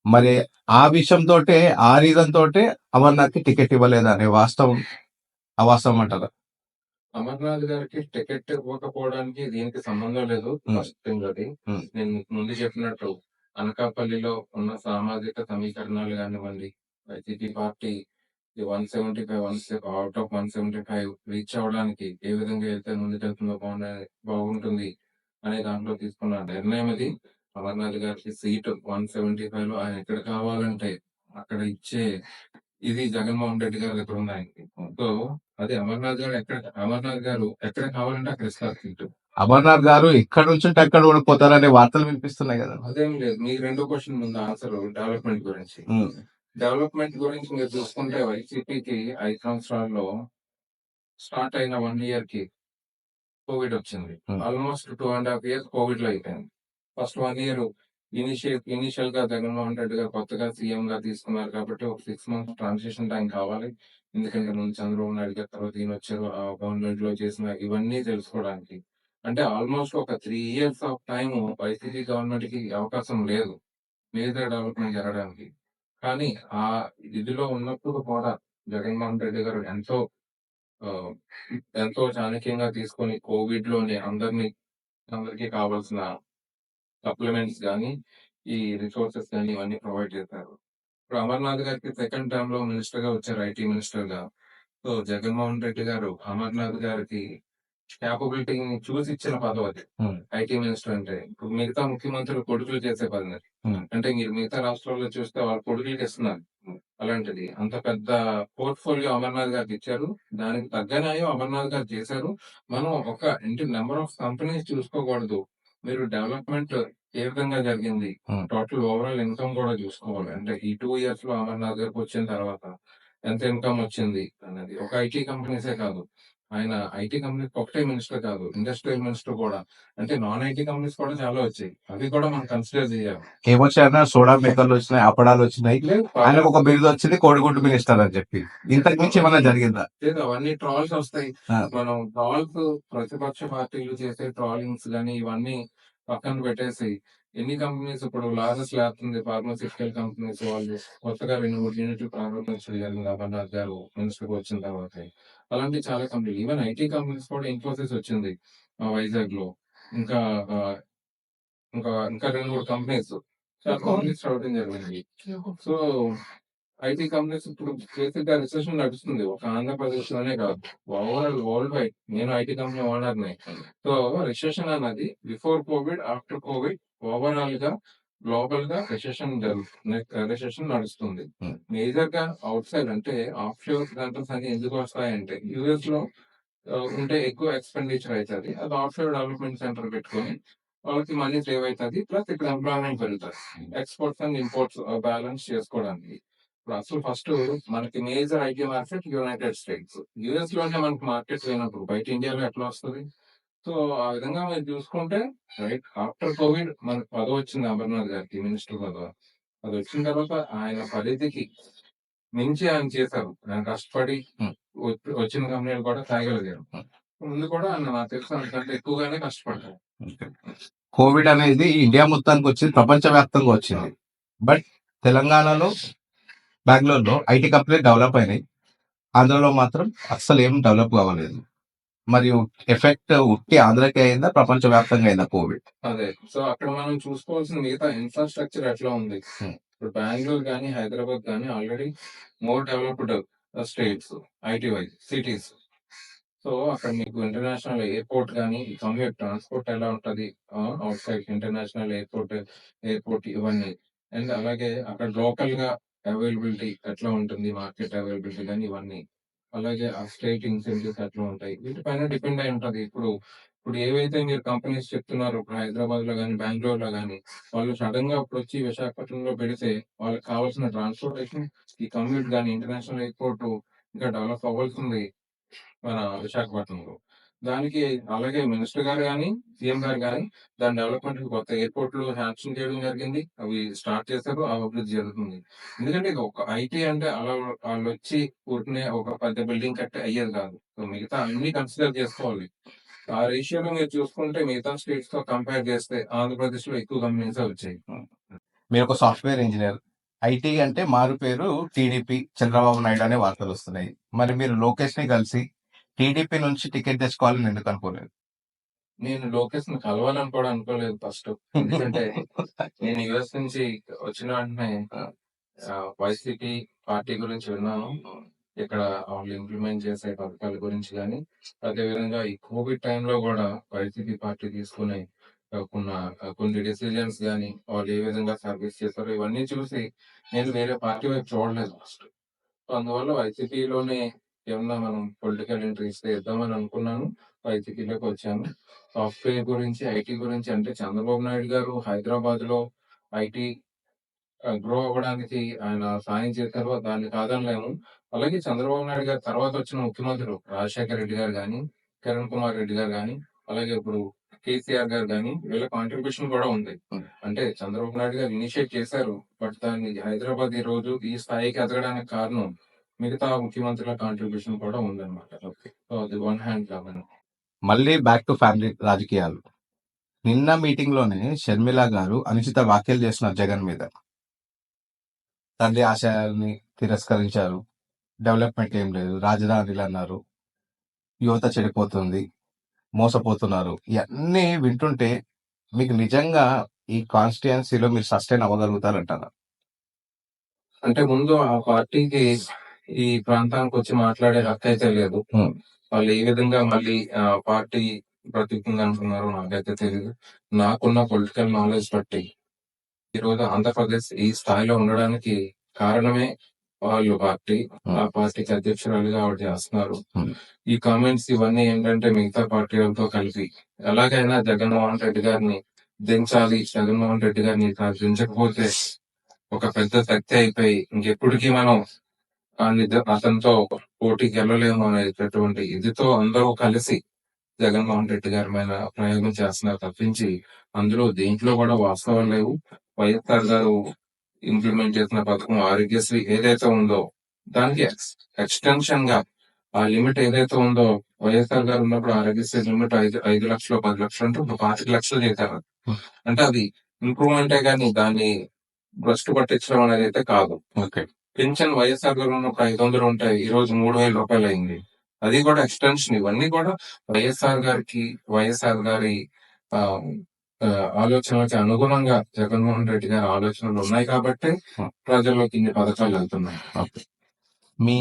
మరి ఆ విషయంతోటే, ఆ రీజన్ తోటే అమర్‌నాథ్‌కి టికెట్ ఇవ్వలేదనే వాస్తవం అవాస్తవం అంటారా? అమర్నాథ్ గారికి టికెట్ ఇవ్వకపోవడానికి దీనికి సంబంధం లేదు. హ్మ్. ఫస్ట్ థింగ్ అది. హ్మ్. నేను మీకు ముందు చెప్పినట్టు అనకాపల్లిలో ఉన్న సామాజిక సమీకరణాలు గానివ్వండి, వైసీపీ పార్టీ ఈ 175 ఔట్ ఆఫ్ 175 రీచ్ అవ్వడానికి ఏ విధంగా అయితే ముందుకెళ్తుందో బాగుంటుంది అనే దాంట్లో తీసుకున్న నిర్ణయం అది. అమర్నాథ్ గారికి సీటు 175లో ఆయన ఎక్కడ కావాలంటే అక్కడ ఇచ్చే ఇది జగన్మోహన్ రెడ్డి గారి దగ్గర ఉంది ఆయనకి. సో, అదే అమర్నాథ్ గారు ఎక్కడ కావాలంటే అక్కడ ఇస్తారు సీటు. అమర్‌నాథ్ గారు ఎక్కడి నుంచుంటే అక్కడ ఓడిపోతారనే వార్తలు వినిపిస్తున్నాయి గదా! అదేం లేదు. మీ రెండో క్వెషన్ ముందు ఆన్సర్ డెవలప్‌మెంట్ గురించి. హ్మ్. డెవలప్‌మెంట్ గురించి మీరు చూసుకుంటే వైసీపీకి 5 సంవత్సరాల్లో స్టార్ట్ అయిన 1 ఇయర్‌కి కోవిడొచ్చింది. హ్మ్. ఆల్‌మోస్ట్ 2 ½ ఇయర్స్ కోవిడ్‌లో అయిపోయింది. ఫస్ట్ 1 ఇయర్ ఇనీషియల్‌గా జగన్మోహన్ రెడ్డి గారు కొత్తగా సీఎంగా తీసుకున్నారు కాబట్టి ఒక 6 మంత్స్ ట్రాన్సిషన్ టైమ్ కావాలి. ఎందుకంటే ముందు చంద్రబాబు నాయుడు గారు తర్వాత ఈయనొచ్చారు. ఆ గవర్నమెంట్‌లో చేసిన ఇవన్నీ తెలుసుకోవడానికి. అంటే ఆల్‌మోస్ట్ ఒక 3 ఇయర్స్ ఆఫ్ టైము వైసీపీ గవర్నమెంట్‌కి అవకాశం లేదు. మేజర్ డెవలప్‌మెంట్ జరగడానికి. కానీ ఆ ఇదిలో ఉన్నప్పుడు కూడా జగన్మోహన్ రెడ్డి గారు ఆహ్, ఎంతో చాణక్యంగా తీసుకొని కోవిడ్‌లోనే అందరికీ కావాల్సిన సప్లిమెంట్స్ గాని, ఈ రిసోర్సెస్ గాని ఇవన్నీ ప్రొవైడ్ చేశారు. ఇప్పుడు అమర్‌నాథ్ గారికి సెకండ్ టర్మ్‌లో మినిస్టర్‌గా వచ్చారు. ఐటీ మినిస్టర్‌గా. సో, జగన్మోహన్ రెడ్డి గారు అమర్‌నాథ్ గారికి కేపబిలిటీని చూసి ఇచ్చిన పదవది. హ్మ్. ఐటీ మినిస్టర్ అంటే. ఇప్పుడు మిగతా ముఖ్యమంత్రులు కొడుకులు చేసే పని. హ్మ్. అంటే మీరు మిగతా రాష్ట్రాల్లో చూస్తే వాళ్ళ కొడుకులకి ఇస్తున్నారు. అలాంటిది అంత పెద్ద పోర్ట్‌ఫోలియో అమర్‌నాథ్ గారికి ఇచ్చారు. దానికి తగ్గ న్యాయం అమర్‌నాథ్ గారు చేశారు. మనం నంబర్ ఆఫ్ కంపెనీస్ చూసుకోకూడదు. మీరు డెవలప్‌మెంట్ ఏ విధంగా జరిగింది? హ్మ్. టోటల్ ఓవరాల్ ఇన్‌కమ్ కూడా చూసుకోవాలి. అంటే ఈ 2 ఇయర్స్‌లో అమర్‌నాథ్ గారికి వచ్చిన తర్వాత ఎంత ఇన్‌కమ్ వచ్చింది అన్నది. ఒక ఐటీ కంపెనీసే కాదు. ఆయన ఐటీ కంపెనీకి ఒకటే మినిస్టర్ కాదు. ఇండస్ట్రియల్ మినిస్టర్ కూడా. అంటే నాన్ ఐటీ కంపెనీస్ కూడా చాలా వచ్చాయి. అవి కూడా మనం కన్సిడర్ చేయాలి. ఏమొచ్చాయన్నా సోడా మేకర్లు వచ్చినాయి, అప్పడాలు వచ్చినాయి. లేదు ఆయనకు ఒక బిరుదు వచ్చింది కోడిగుడ్డు మినిస్టర్ అని చెప్పి. ఇంతకు మించి ఏమన్నా జరిగిందా? లేదు అవన్నీ ట్రాల్స్ వస్తాయి. ఆ. మనం ట్రాల్స్ ప్రతిపక్ష పార్టీలు చేసే ట్రాలింగ్స్ గాని ఇవన్నీ పక్కన పెట్టేసి ఎన్ని కంపెనీస్ ఇప్పుడు లారెస్ ల్యాబ్స్ ఉంది ఫార్మాస్యూటికల్ కంపెనీస్ వాళ్ళు కొత్తగా 2, 3 యూనిట్లు ప్రారంభించడం జరిగింది అమర్నాథ్ గారు మినిస్టర్‌గా వచ్చిన తర్వాత. అలాంటి చాలా కంపెనీలు ఈవెన్ ఐటీ కంపెనీస్ కూడా ఇన్ఫోసిస్ వచ్చింది వైజాగ్‌లో. ఇంకా ఆహ్, ఇంకా 2, 3 కంపెనీస్ చాలా కంపెనీస్ రావడం జరిగింది. సో ఐటీ కంపెనీస్ ఇప్పుడు బేసిక్‌గా రిసెషన్ నడుస్తుంది. ఒక ఆంధ్రప్రదేశ్‌లోనే కాదు. Overall world wide. నేను ఐటీ కంపెనీ ఓనర్‌ని. సో, రిసెషన్ అన్నది బిఫోర్ కోవిడ్, ఆఫ్టర్ కోవిడ్ ఓవరాల్‌గా గ్లోబల్‌గా రిసెషన్ నడుస్తుంది. హ్మ్. మేజర్‌గా ఔట్ సైడ్ అంటే ఆఫ్‌షోర్ సెంటర్స్ అని ఎందుకు వస్తాయంటే యూఎస్‌లో ఉంటే ఎక్కువ ఎక్స్‌పెండిచర్ అయితది. అది ఆఫ్‌షోర్ డెవలప్‌మెంట్ సెంటర్ పెట్టుకొని వాళ్ళకి మనీ సేవ్ అయితది. ప్లస్ ఇక్కడ ఎంప్లాయ్‌మెంట్ పెరుగుతది. ఎక్స్‌పోర్ట్స్ అండ్ ఇంపోర్ట్స్ బ్యాలెన్స్ చేసుకోవడానికి. ఇప్పుడు అసలు ఫస్ట్ మనకి major IT market United States. యూఎస్‌లోనే మనకి మార్కెట్ లేనప్పుడు బయట ఇండియాలో ఎట్లా వస్తది? సో, ఆ విధంగా మీరు చూసుకుంటే రైట్ ఆఫ్టర్ కోవిడ్ మనకు పదవొచ్చింది అమర్నాథ్ గారికి మినిస్టర్ పదవ. అదొచ్చిన తర్వాత ఆయన పరిధికి మించి ఆయన చేశారు. ఆయన కష్టపడి హ్మ్. వచ్చిన కంపెనీలు కూడా తేగలిగారు. హ్మ్. ముందు కూడా ఆయన నాకు తెలిసి అంతకంటే ఎక్కువగానే కష్టపడ్డారు. ఓకే. కోవిడ్ అనేది ఇండియా మొత్తానికి వచ్చింది. ప్రపంచవ్యాప్తంగా వచ్చింది. బట్ తెలంగాణలో, బెంగుళూరులో ఐటీ కంపెనీలు డెవలప్ అయినాయి. ఆంధ్రాలో మాత్రం అస్సలేం డెవలప్ అవ్వలేదు. మరియు ఎఫెక్ట్ ఉట్టి ఆంధ్రాకే అయిందా? ప్రపంచవ్యాప్తంగా అయిందా కోవిడ్? అదే. సో, అక్కడ మనం చూసుకోవాల్సిన మిగతా ఇన్‌ఫ్రాస్ట్రక్చర్ ఎట్లా ఉంది? హ్మ్. ఇప్పుడు బెంగుళూరు గాని, హైదరాబాద్ గాని already more developed states IT wise cities. So, అక్కడ మీకు ఇంటర్నేషనల్ ఎయిర్‌పోర్ట్ గాని, కమ్యూట్ ట్రాన్స్‌పోర్ట్ ఎలా ఉంటది? ఔట్ సైడ్ ఇంటర్నేషనల్ ఎయిర్‌పోర్ట్ ఇవన్నీ. అండ్ అలాగే అక్కడ లోకల్‌గా అవైలబిలిటీ ఎట్లా ఉంటుంది? మార్కెట్ అవైలబిలిటీ గాని ఇవన్నీ. అలాగే ఆ స్టేట్ ఇన్సెంటివ్స్ ఎట్లా ఉంటాయి? వీటిపైన డిపెండ్ అయి ఉంటది. ఇప్పుడు ఏవైతే మీరు కంపెనీస్ చెప్తున్నారో ఇప్పుడు హైదరాబాద్‌లో గాని, బెంగుళూరులో గాని వాళ్ళు సడెన్‌గా ఇప్పుడొచ్చి విశాఖపట్నంలో పెడితే వాళ్ళకి కావాల్సిన ట్రాన్స్‌పోర్టేషన్, ఈ కమ్యూట్ గాని, ఇంటర్నేషనల్ ఎయిర్‌పోర్ట్ ఇంకా డెవలప్ అవ్వాల్సింది మన విశాఖపట్నంలో. దానికి అలాగే మినిస్టర్ గారు గాని, సీఎం గారు గాని దాని డెవలప్‌మెంట్‌కి కొత్త ఎయిర్‌పోర్ట్‌లు శాంక్షన్ చేయడం జరిగింది. అవి స్టార్ట్ చేశారు. ఆ అభివృద్ధి జరుగుతుంది. ఎందుకంటే ఇది ఒక ఐటీ అంటే అలా ఆళ్ళొచ్చి ఊరికనే ఒక పెద్ద బిల్డింగ్ కట్టి అయ్యేది కాదు. సో, మిగతా అన్నీ కన్సిడర్ చేసుకోవాలి. ఆ రేషియోలో మీరు చూసుకుంటే మిగతా స్టేట్స్‌తో కంపేర్ చేస్తే ఆంధ్రప్రదేశ్‌లో ఎక్కువ కంపెనీసే వచ్చాయి. మీరొక సాఫ్ట్‌వేర్ ఇంజినీర్. ఐటీ అంటే మారు పేరు టీడీపీ, చంద్రబాబు నాయుడు అనే వార్తలొస్తున్నాయి. మరి మీరు లోకేష్‌ని కలిసి టీడీపీ నుంచి టికెట్ తెచ్చుకోవాలని ఎందుకు అనుకోలేదు? నేను లోకేష్‌ని కలవాలని కూడా అనుకోలేదు ఫస్ట్. ఎందుకంటే నేను యూఎస్ నుంచి వచ్చిన వెంటనే వైసీపీ పార్టీ గురించి విన్నాను. ఇక్కడ వాళ్ళు ఇంప్లిమెంట్ చేసే పథకాల గురించి గాని, అదేవిధంగా ఈ కోవిడ్ టైంలో గూడా వైసీపీ పార్టీ తీసుకునే కొన్న కొన్ని డెసిజన్స్ గాని, వాళ్ళు ఏ విధంగా సర్వీస్ చేశారో ఇవన్నీ చూసి నేను వేరే పార్టీ వైపు చూడలేదు ఫస్ట్. సో, అందువల్ల వైసీపీలోనే ఏమన్నా మనం పొలిటికల్ ఎంట్రీ ఇస్తే ఇద్దామని అనుకున్నాను. వైసీపీలోకి వచ్చాను. సాఫ్ట్‌వేర్ గురించి, ఐటీ గురించి అంటే చంద్రబాబు నాయుడు గారు హైదరాబాద్‌లో ఐటీ గ్రో అవ్వడానికి ఆయన సాయం చేశారు. దాన్ని కాదనలేము. అలాగే చంద్రబాబు నాయుడు గారి తర్వాత వచ్చిన ముఖ్యమంత్రులు రాజశేఖర రెడ్డి గారు గాని, కిరణ్ కుమార్ రెడ్డి గారు గాని, అలాగే ఇప్పుడు కేసీఆర్ గారు గాని వీళ్ళ కాంట్రిబ్యూషన్ కూడా ఉంది. అంటే చంద్రబాబు నాయుడు గారు ఇనిషియేట్ చేశారు. బట్ దాన్ని హైదరాబాద్ ఈ రోజు ఈ స్థాయికి ఎదగడానికి కారణం మిగతా ముఖ్యమంత్రుల కాంట్రిబ్యూషన్ కూడా ఉందన్నమాట. సో, అది వన్ హ్యాండ్ కాబట్టి. మళ్ళీ బ్యాక్ టు ఫ్యామిలీ రాజకీయాలు. నిన్న మీటింగ్‌లోనే షర్మిల గారు అనుచిత వ్యాఖ్యలు చేస్తున్నారు జగన్ మీద. తండ్రి ఆశయాల్ని తిరస్కరించారు. డెవలప్‌మెంట్ ఏం లేదు. రాజధానులన్నారు. యువత చెడిపోతుంది. మోసపోతున్నారు. ఇయన్నీ వింటుంటే మీకు నిజంగా ఈ కాన్స్టిట్యుయెన్సీలో మీరు సస్టైన్ అవ్వగలుగుతారంటారా? అంటే ముందు ఆ పార్టీకి ఈ ప్రాంతానికొచ్చి మాట్లాడే హక్కయితే లేదు. వాళ్ళు ఏ విధంగా మళ్ళీ పార్టీ బ్రతుకుతుందనుకున్నారో నాకైతే తెలీదు. నాకున్న పొలిటికల్ నాలెడ్జ్ బట్టి ఈరోజు ఆంధ్రప్రదేశ్ ఈ స్థాయిలో ఉండడానికి కారణమే వాళ్ళు పార్టీ. ఆ పార్టీకి అధ్యక్షురాలిగా ఆవిడ చేస్తున్నారు. ఈ కామెంట్స్ ఇవన్నీ ఏంటంటే మిగతా పార్టీలతో కలిపి ఎలాగైనా జగన్మోహన్ రెడ్డి గారిని దించాలి. జగన్మోహన్ రెడ్డి గారిని దించకపోతే ఒక పెద్ద శక్తి అయిపోయి ఇంకెప్పటికీ మనం అతనితో పోటీకి వెళ్ళలేము అనేటటువంటి ఇదితో అందరూ కలిసి జగన్మోహన్ రెడ్డి గారి మీద ప్రయోగం చేస్తున్నారు తప్పించి అందులో దేంట్లో కూడా వాస్తవాలు లేవు. వైఎస్ఆర్ గారు ఇంప్లిమెంట్ చేసిన పథకం ఆరోగ్యశ్రీ ఏదైతే ఉందో దానికి ఎక్స్టెన్షన్ గా ఆ లిమిట్ ఏదైతే ఉందో వైఎస్ఆర్ గారు ఉన్నప్పుడు ఆరోగ్యశ్రీ లిమిట్ 5 లక్షలు 10 లక్షలు అంటే ఇప్పుడు 25 లక్షలు చేశారు. అంటే అది ఇంప్రూవ్మెంటే కానీ దాన్ని భ్రష్టు పట్టించడం అనేది అయితే కాదు. పింఛన్ వైఎస్ఆర్ గారు ఉన్నప్పుడు 500 ఉంటాయి, ఈ రోజు 3000 రూపాయలు అయింది. అది కూడా ఎక్స్టెన్షన్. ఇవన్నీ కూడా వైఎస్ఆర్ గారి ఆ, ఆ, ఆలోచనలకి అనుగుణంగా జగన్మోహన్ రెడ్డి గారి ఆలోచనలు ఉన్నాయి కాబట్టి ప్రజల్లోకి ఇన్ని పథకాలు వెళ్తున్నాయి. మీ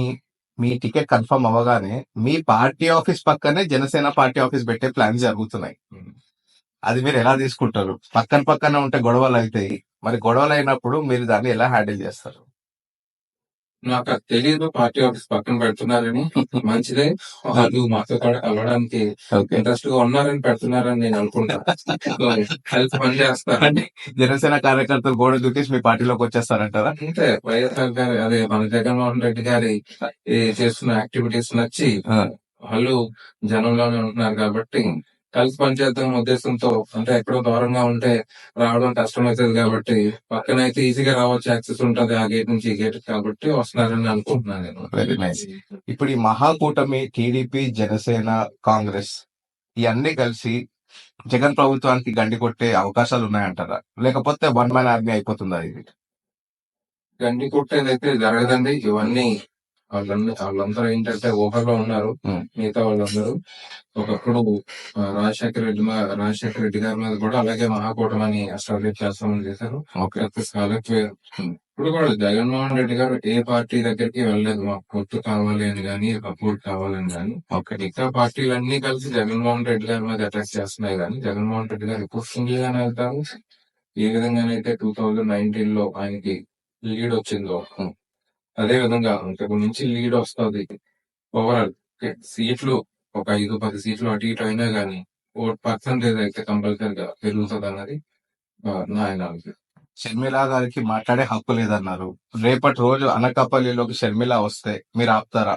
మీ టికెట్ కన్ఫర్మ్ అవ్వగానే మీ పార్టీ ఆఫీస్ పక్కనే జనసేన పార్టీ ఆఫీస్ పెట్టే ప్లాన్స్ జరుగుతున్నాయి. అది మీరు ఎలా తీసుకుంటారు? పక్కన ఉంటే గొడవలు అవుతాయి. మరి గొడవలు అయినప్పుడు మీరు దాన్ని ఎలా హ్యాండిల్ చేస్తారు? నాకు అది తెలియదు పార్టీ ఆఫీస్ పక్కన పెడుతున్నారని. మంచిదే, వాళ్ళు మాతో కూడా కలవడానికి ఇంట్రెస్ట్ గా ఉన్నారని పెడుతున్నారని నేను అనుకుంటా. కలిసి పని చేస్తారండి. జనసేన కార్యకర్తలు గోడ దూకేసి మీ పార్టీలోకి వచ్చేస్తారంటారా? అంతే, వైఎస్ఆర్ గారి అదే మన జగన్మోహన్ రెడ్డి గారి చేస్తున్న యాక్టివిటీస్ నచ్చి వాళ్ళు జనంలోనే ఉంటున్నారు కాబట్టి కలిసి పనిచేద్దాం ఉద్దేశంతో, అంటే ఎక్కడో దూరంగా ఉంటే రావడం కష్టమవుతుంది కాబట్టి పక్కనైతే ఈజీగా రావచ్చు, యాక్సెస్ ఉంటది ఆ గేట్ నుంచి ఈ గేట్ కాబట్టి వస్తున్నారని అనుకుంటున్నాను నేను. Very nice. ఇప్పుడు ఈ మహాకూటమి టీడీపీ, జనసేన, కాంగ్రెస్ ఇవన్నీ కలిసి జగన్ ప్రభుత్వానికి గండి కొట్టే అవకాశాలు ఉన్నాయంటారా? లేకపోతే వన్ మ్యాన్ ఆర్మీ అయిపోతుందా ఇది? గండి కొట్టేదైతే జరగదండి. ఇవన్నీ వాళ్ళందరూ ఏంటంటే ఊహలో ఉన్నారు. మిగతా వాళ్ళందరూ ఒకప్పుడు రాజశేఖర రెడ్డి గారి మీద కూడా అలాగే మహాకూటమని ఎస్టాబ్లిష్ చేస్తామని చేశారు. ఇప్పుడు కూడా జగన్మోహన్ రెడ్డి గారు ఏ పార్టీ దగ్గరికి వెళ్ళలేదు మాకు పొత్తు కావాలి అని గానీ సపోర్ట్ కావాలని గానీ. మిగతా పార్టీలన్నీ కలిసి జగన్మోహన్ రెడ్డి గారి మీద అటాక్ చేస్తున్నాయి కానీ జగన్మోహన్ రెడ్డి గారు ఎప్పుడు సింగిల్ గానే వెళ్తారు. ఏ విధంగానైతే 2019 లో ఆయనకి లీడ్ వచ్చిందో అదే విధంగా ఇంతకు నుంచి లీడ్ వస్తుంది. ఓవరాల్ సీట్లు ఒక 5-10 సీట్లు అటు ఇటు అయినా గానీ ఓట్ పర్సంటేజ్ అయితే కంపల్సరిగా పెరుగుతుంది అన్నది నా అనాలిసిస్. షర్మిల గారికి మాట్లాడే హక్కు లేదన్నారు. రేపటి రోజు అనకాపల్లిలోకి షర్మిల వస్తే మీరు ఆపుతారా?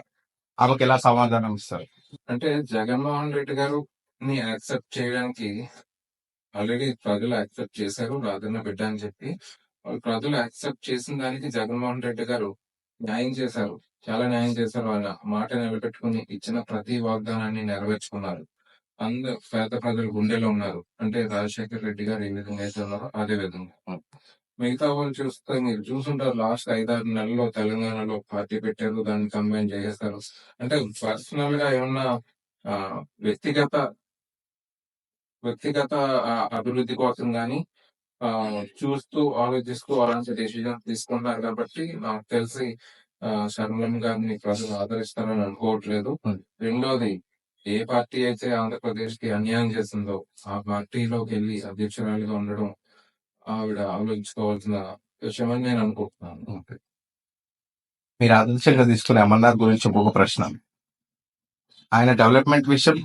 ఆమెకు ఎలా సమాధానం ఇస్తారు? అంటే జగన్మోహన్ రెడ్డి గారు ని యాక్సెప్ట్ చేయడానికి ఆల్రెడీ ప్రజలు యాక్సెప్ట్ చేశారు, రాజన్న బిడ్డ అని చెప్పి. వాళ్ళు ప్రజలు యాక్సెప్ట్ చేసిన దానికి జగన్మోహన్ రెడ్డి గారు న్యాయం చేశారు, చాలా న్యాయం చేశారు. ఆయన మాట నిలబెట్టుకుని ఇచ్చిన ప్రతి వాగ్దానాన్ని నెరవేర్చుకున్నారు. పేద ప్రజలు గుండెలో ఉన్నారు. అంటే రాజశేఖర రెడ్డి గారు ఏ విధంగా అయితే ఉన్నారో అదే విధంగా. మిగతా వాళ్ళు చూస్తే మీరు చూసుంటారు, లాస్ట్ 5-6 నెలల్లో తెలంగాణలో పార్టీ పెట్టారు, దాన్ని కంబైన్ చేసేస్తారు. అంటే పర్సనల్ గా ఏమన్నా వ్యక్తిగత అభివృద్ధి కోసం గాని చూస్తూ ఆలోచిస్తూ అలాంటి డెసిజన్ తీసుకుంటున్నారు కాబట్టి నాకు తెలిసి శర్మన్ గారిని ప్రజలు ఆదరిస్తారని అనుకోవట్లేదు. రెండోది, ఏ పార్టీ అయితే ఆంధ్రప్రదేశ్ కి అన్యాయం చేసిందో ఆ పార్టీలోకి వెళ్ళి అధ్యక్షురాలిగా ఉండడం ఆవిడ ఆలోచించుకోవాల్సిన విషయం అని నేను అనుకుంటున్నాను. మీరు ఆదర్శంగా తీసుకునే అమర్నాథ్ గురించి ఒక ప్రశ్న. ఆయన డెవలప్మెంట్ విషయం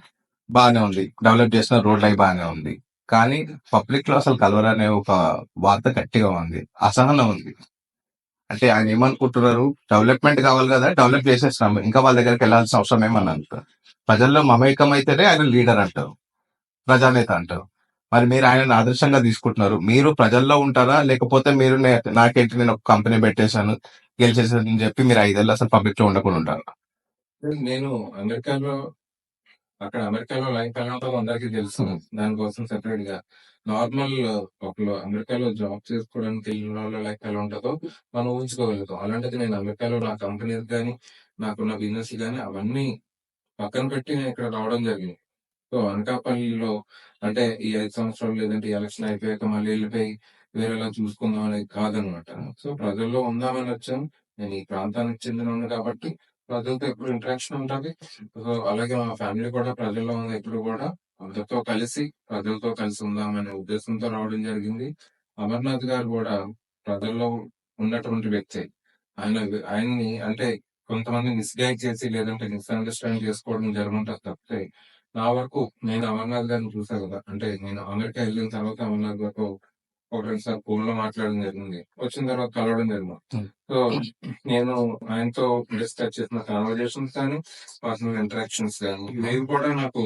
బాగానే ఉంది, డెవలప్ చేసిన రోడ్ లైన్ బాగానే ఉంది, కానీ పబ్లిక్ లో అసలు కలవరనే ఒక వార్త గట్టిగా ఉంది, అసహనం ఉంది. అంటే ఆయన ఏమనుకుంటున్నారు? డెవలప్మెంట్ కావాలి కదా, డెవలప్ చేసేస్తున్నాం, ఇంకా వాళ్ళ దగ్గరికి వెళ్ళాల్సిన అవసరం ఏమని అంటారు. ప్రజల్లో మమేకం అయితేనే ఆయన లీడర్ అంటారు, ప్రజానేత అంటారు. మరి మీరు ఆయనను ఆదర్శంగా తీసుకుంటున్నారు, మీరు ప్రజల్లో ఉంటారా? లేకపోతే మీరు నాకేంటి నేను ఒక కంపెనీ పెట్టేశాను గెలిచేసానని చెప్పి మీరు 5 ఏళ్ళు అసలు పబ్లిక్ లో ఉండకుండా ఉంటారు? నేను అమెరికాలో లైఫ్ ఎలా ఉంటుందో అందరికీ తెలుసు. దానికోసం సెపరేట్ గా నార్మల్ ఒకళ్ళు అమెరికాలో జాబ్ చేసుకోవడానికి వెళ్ళిన వాళ్ళ లైఫ్ ఎలా ఉంటుందో మనం ఊహించుకోగలుగుతాం. అలాంటిది నేను అమెరికాలో నా కంపెనీస్ కానీ నాకున్న బిజినెస్ గాని అవన్నీ పక్కన పెట్టి నేను ఇక్కడ రావడం జరిగింది. సో, అనకాపల్లిలో అంటే ఈ 5 సంవత్సరాలు లేదంటే ఈ ఎలక్షన్ అయిపోయాక మళ్ళీ ఎళ్ళిపోయి వేరేలా చూసుకుందాం అనేది కాదనమాట. సో, ప్రజల్లో ఉందామని వచ్చాను. నేను ఈ ప్రాంతానికి చెందినోడిని కాబట్టి ప్రజలతో ఎప్పుడు ఇంటరాక్షన్ ఉంటది. సో, అలాగే మా ఫ్యామిలీ కూడా ప్రజల్లో ఉంది ఎప్పుడు కూడా. ప్రజలతో కలిసి ఉందామనే ఉద్దేశంతో రావడం జరిగింది. అమర్నాథ్ గారు కూడా ప్రజల్లో ఉన్నటువంటి వ్యక్తే. ఆయన్ని అంటే కొంతమంది మిస్‌గైడ్ చేసి లేదంటే మిస్‌అండర్‌స్టాండ్ చేసుకోవడం జరుగుంటది తప్పితే నా వరకు నేను అమర్నాథ్ గారిని చూసా కదా! అంటే నేను అమెరికా ఎళ్ళిన తర్వాత అమర్నాథ్ గారితో ఒక 2 సార్లు ఫోన్‌లో మాట్లాడడం జరిగింది. వచ్చిన తర్వాత కలవడం జరిగింది. సో, నేను ఆయనతో డిస్కస్ చేసిన కన్వర్జేషన్స్ కానీ, పర్సనల్ ఇంటరాక్షన్స్ గానీ, ఇవేవి కూడా నాకు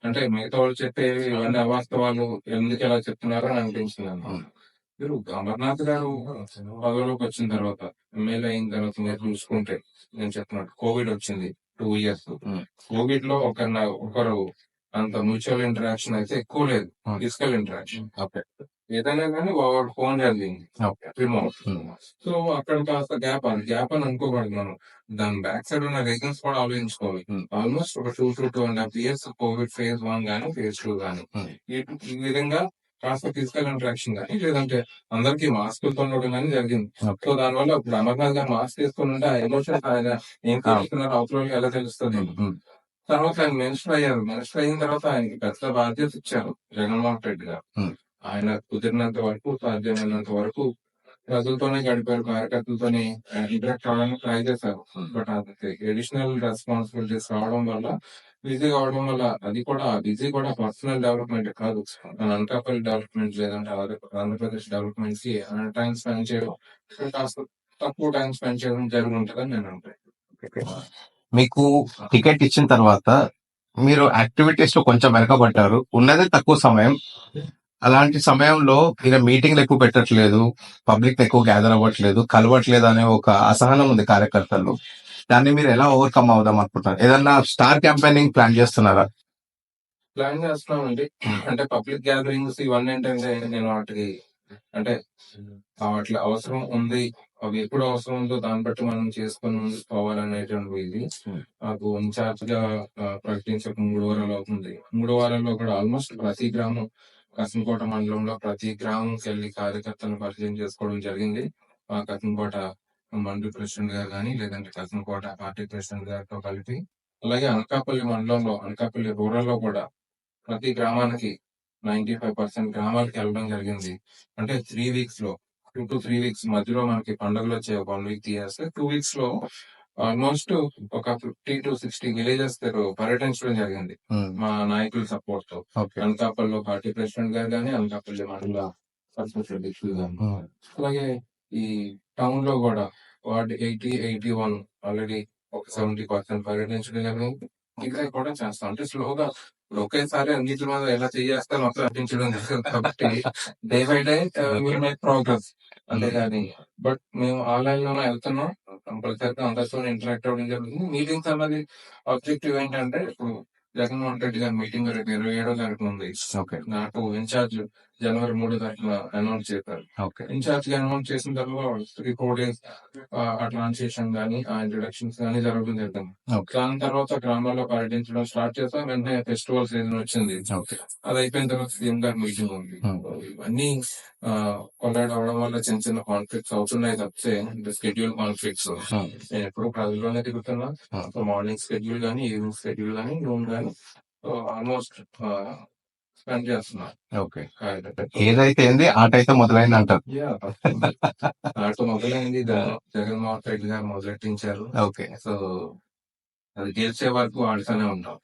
అంటే మిగతా వాళ్ళు చెప్పేవి ఇవన్నీ అవాస్తవాలు ఎందుకిలా చెప్తున్నారో అని అనిపించిందన్నమాట. మీరు అమర్నాథ్ గారు పదవిలోకి వచ్చిన తర్వాత, ఎమ్మెల్యే అయిన తర్వాత మీరు చూసుకుంటే నేను చెప్తున్నాను కోవిడ్ వచ్చింది 2 ఇయర్స్. కోవిడ్‌లో ఒకరు అంత మ్యూచువల్ ఇంటరాక్షన్ అయితే ఎక్కువ లేదు. Physical interaction. ఓకే. ఏదైనా గానీ ఓవర్ ఫోన్ జరిగింది. ఓకే. రిమోట్. సో, అక్కడ కాస్త గ్యాప్ అని అనుకోకూడదు మనం. దాని బ్యాక్ సైడ్ ఉన్న రీజన్స్ కూడా ఆలోచించుకోవాలి. ఆల్మోస్ట్ ఒక 2-2.5 ఇయర్స్ కోవిడ్ ఫేజ్ 1 గాని, ఫేజ్ 2 గాని ఈ విధంగా కాస్త ఫిజికల్ ఇంటరాక్షన్ గాని, లేదంటే అందరికీ మాస్కులతో ఉండడం గాని జరిగింది. సో, దానివల్ల ఇప్పుడు అమర్నాథ్ గారు మాస్క్ వేసుకొనుంటే ఆ ఎమోషన్స్ ఆయన ఏం ఫీల్ అవతల వాళ్ళకి ఎలా తెలుస్తది? తర్వాత ఆయన మినిస్టర్ అయ్యారు. మినిస్టర్ అయిన తర్వాత ఆయనకి పెద్ద బాధ్యత ఇచ్చారు జగన్మోహన్ రెడ్డి గారు. ఆయన కుదిరినంత వరకు, సాధ్యమైనంత వరకు ప్రజలతోనే గడిపారు. కార్యకర్తలతోని ఇంటరాక్ట్ అవ్వడానికి ట్రై చేశారు. బట్ అది అడిషనల్ రెస్పాన్సిబిలిటీస్ రావడం వల్ల, బిజీ కావడం వల్ల అది కూడా బిజీ కూడా పర్సనల్ డెవలప్‌మెంట్ కాదు. మన అనకాపల్లి డెవలప్‌మెంట్ లేదంటే ఆంధ్రప్రదేశ్ డెవలప్‌మెంట్స్‌కి టైమ్ స్పెండ్ చేయడం కాస్త తక్కువ టైమ్ స్పెండ్ చేయడం జరుగుంటదని నేను అనుకుంటున్నాను. మీకు టికెట్ ఇచ్చిన తర్వాత మీరు యాక్టివిటీస్ లో కొంచెం వెనకబడ్డారు. ఉన్నదే తక్కువ సమయం. అలాంటి సమయంలో ఈయన మీటింగ్లు ఎక్కువ పెట్టట్లేదు, పబ్లిక్ ఎక్కువ గ్యాదర్ అవ్వట్లేదు, కలవట్లేదు అనే ఒక అసహనం ఉంది కార్యకర్తల్లో. దాన్ని మీరు ఎలా ఓవర్కమ్ అవుదాం అనుకుంటున్నారు? ఏదన్నా స్టార్ క్యాంపెయినింగ్ ప్లాన్ చేస్తున్నారా? ప్లాన్ చేస్తున్నామండి. అంటే పబ్లిక్ గ్యాదరింగ్స్ ఇవన్నీ ఏంటంటే నేను వాటికి అంటే వాటి అవసరం ఉంది. అవి ఎప్పుడు అవసరం ఉందో దాన్ని బట్టి మనం చేసుకొని ముందుకు పోవాలనేటువంటిది ఇది. నాకు ఇన్ఛార్జ్ గా ప్రకటించక 3 వారాలు అవుతుంది. 3 వారాల్లో కూడా ఆల్మోస్ట్ ప్రతి గ్రామం కసింకోట మండలంలో ప్రతి గ్రామంకి వెళ్లి కార్యకర్తలను పరిచయం చేసుకోవడం జరిగింది. కసింకోట మండలి ప్రెసిడెంట్ గారు కానీ లేదంటే కసింకోట పార్టీ ప్రెసిడెంట్ గారితో కలిపి అలాగే అనకాపల్లి మండలంలో అనకాపల్లి రూరల్ లో కూడా ప్రతి గ్రామానికి 95% గ్రామాలకు వెళ్ళడం జరిగింది. అంటే 3 వీక్స్ లో 2-3 వీక్స్ మధ్యలో మనకి పండుగలు వచ్చాయి. 1 వీక్ తీయేస్తే 2 వీక్స్ లో ఆల్మోస్ట్ ఒక 50-60 విలేజెస్ పర్యటించడం జరిగింది. మా నాయకుల సపోర్ట్ తో. అనకాపల్లిలో పార్టీ ప్రెసిడెంట్ గారు కానీ, అనకాపల్లి మండల సర్పంచ్ అధ్యక్షులు గాని. అలాగే ఈ టౌన్ లో కూడా వార్డ్ 80, 81 ఆల్రెడీ ఒక 70% పర్యటించడం జరిగింది. ఇంకా కూడా చేస్తాం. అంటే స్లోగా ఇప్పుడు ఒకేసారి అన్నిటి మీద ఎలా చేస్తే మొత్తం అర్పించడం జరగదు కాబట్టి day by day will make progress. అంతేగాని బట్ మేము ఆన్లైన్ లోనే వెళ్తున్నాం. కంపల్సరీగా అందరితో ఇంటరాక్ట్ అవ్వడం జరుగుతుంది. మీటింగ్స్ అన్నది ఆబ్జెక్టివ్ ఏంటంటే ఇప్పుడు జగన్మోహన్ రెడ్డి గారి మీటింగ్ రేపు 27వ తారీఖున ఉంది. నాకు ఇన్ఛార్జ్ జనవరి 3వ తారీఖున అనౌన్స్ చేశారు. ఇన్ఛార్జ్ గా అనౌన్స్ చేసిన తర్వాత 3-4 డేస్ ట్రాన్స్లేషన్ గానీ, ఆ ఇంట్రడక్షన్స్ గానీ జరగడం జరిగింది. దాని తర్వాత గ్రామాల్లో పర్యటించడం స్టార్ట్ చేస్తాం. వెంటనే ఫెస్టివల్ సీజన్ వచ్చింది. అది అయిపోయిన తర్వాత సీఎం గారి మీటింగ్ ఉంది. ఇవన్నీ కొలాడ్ అవడం వల్ల చిన్న చిన్న కాన్ఫ్లిక్ట్స్ అవుతున్నాయి తప్పితే స్కెడ్యూల్ కాన్ఫ్లిక్ట్స్. నేను ఎప్పుడు ప్రజల్లోనే తిరుగుతున్నా. సో మార్నింగ్ స్కెడ్యూల్ గానీ, ఈవినింగ్ స్కెడ్యూల్ గానీ, నూన్ గానీ ఆల్మోస్ట్ స్పెండ్ చేస్తున్నా. ఏదైతే ఏంది ఆటైతే మొదలైంది అంటారు. ఆట మొదలైంది. జగన్మోహన్ రెడ్డి గారు మొదలెట్టించారు. సో అది గెలిచే వరకు ఆడుతూనే ఉంటాం.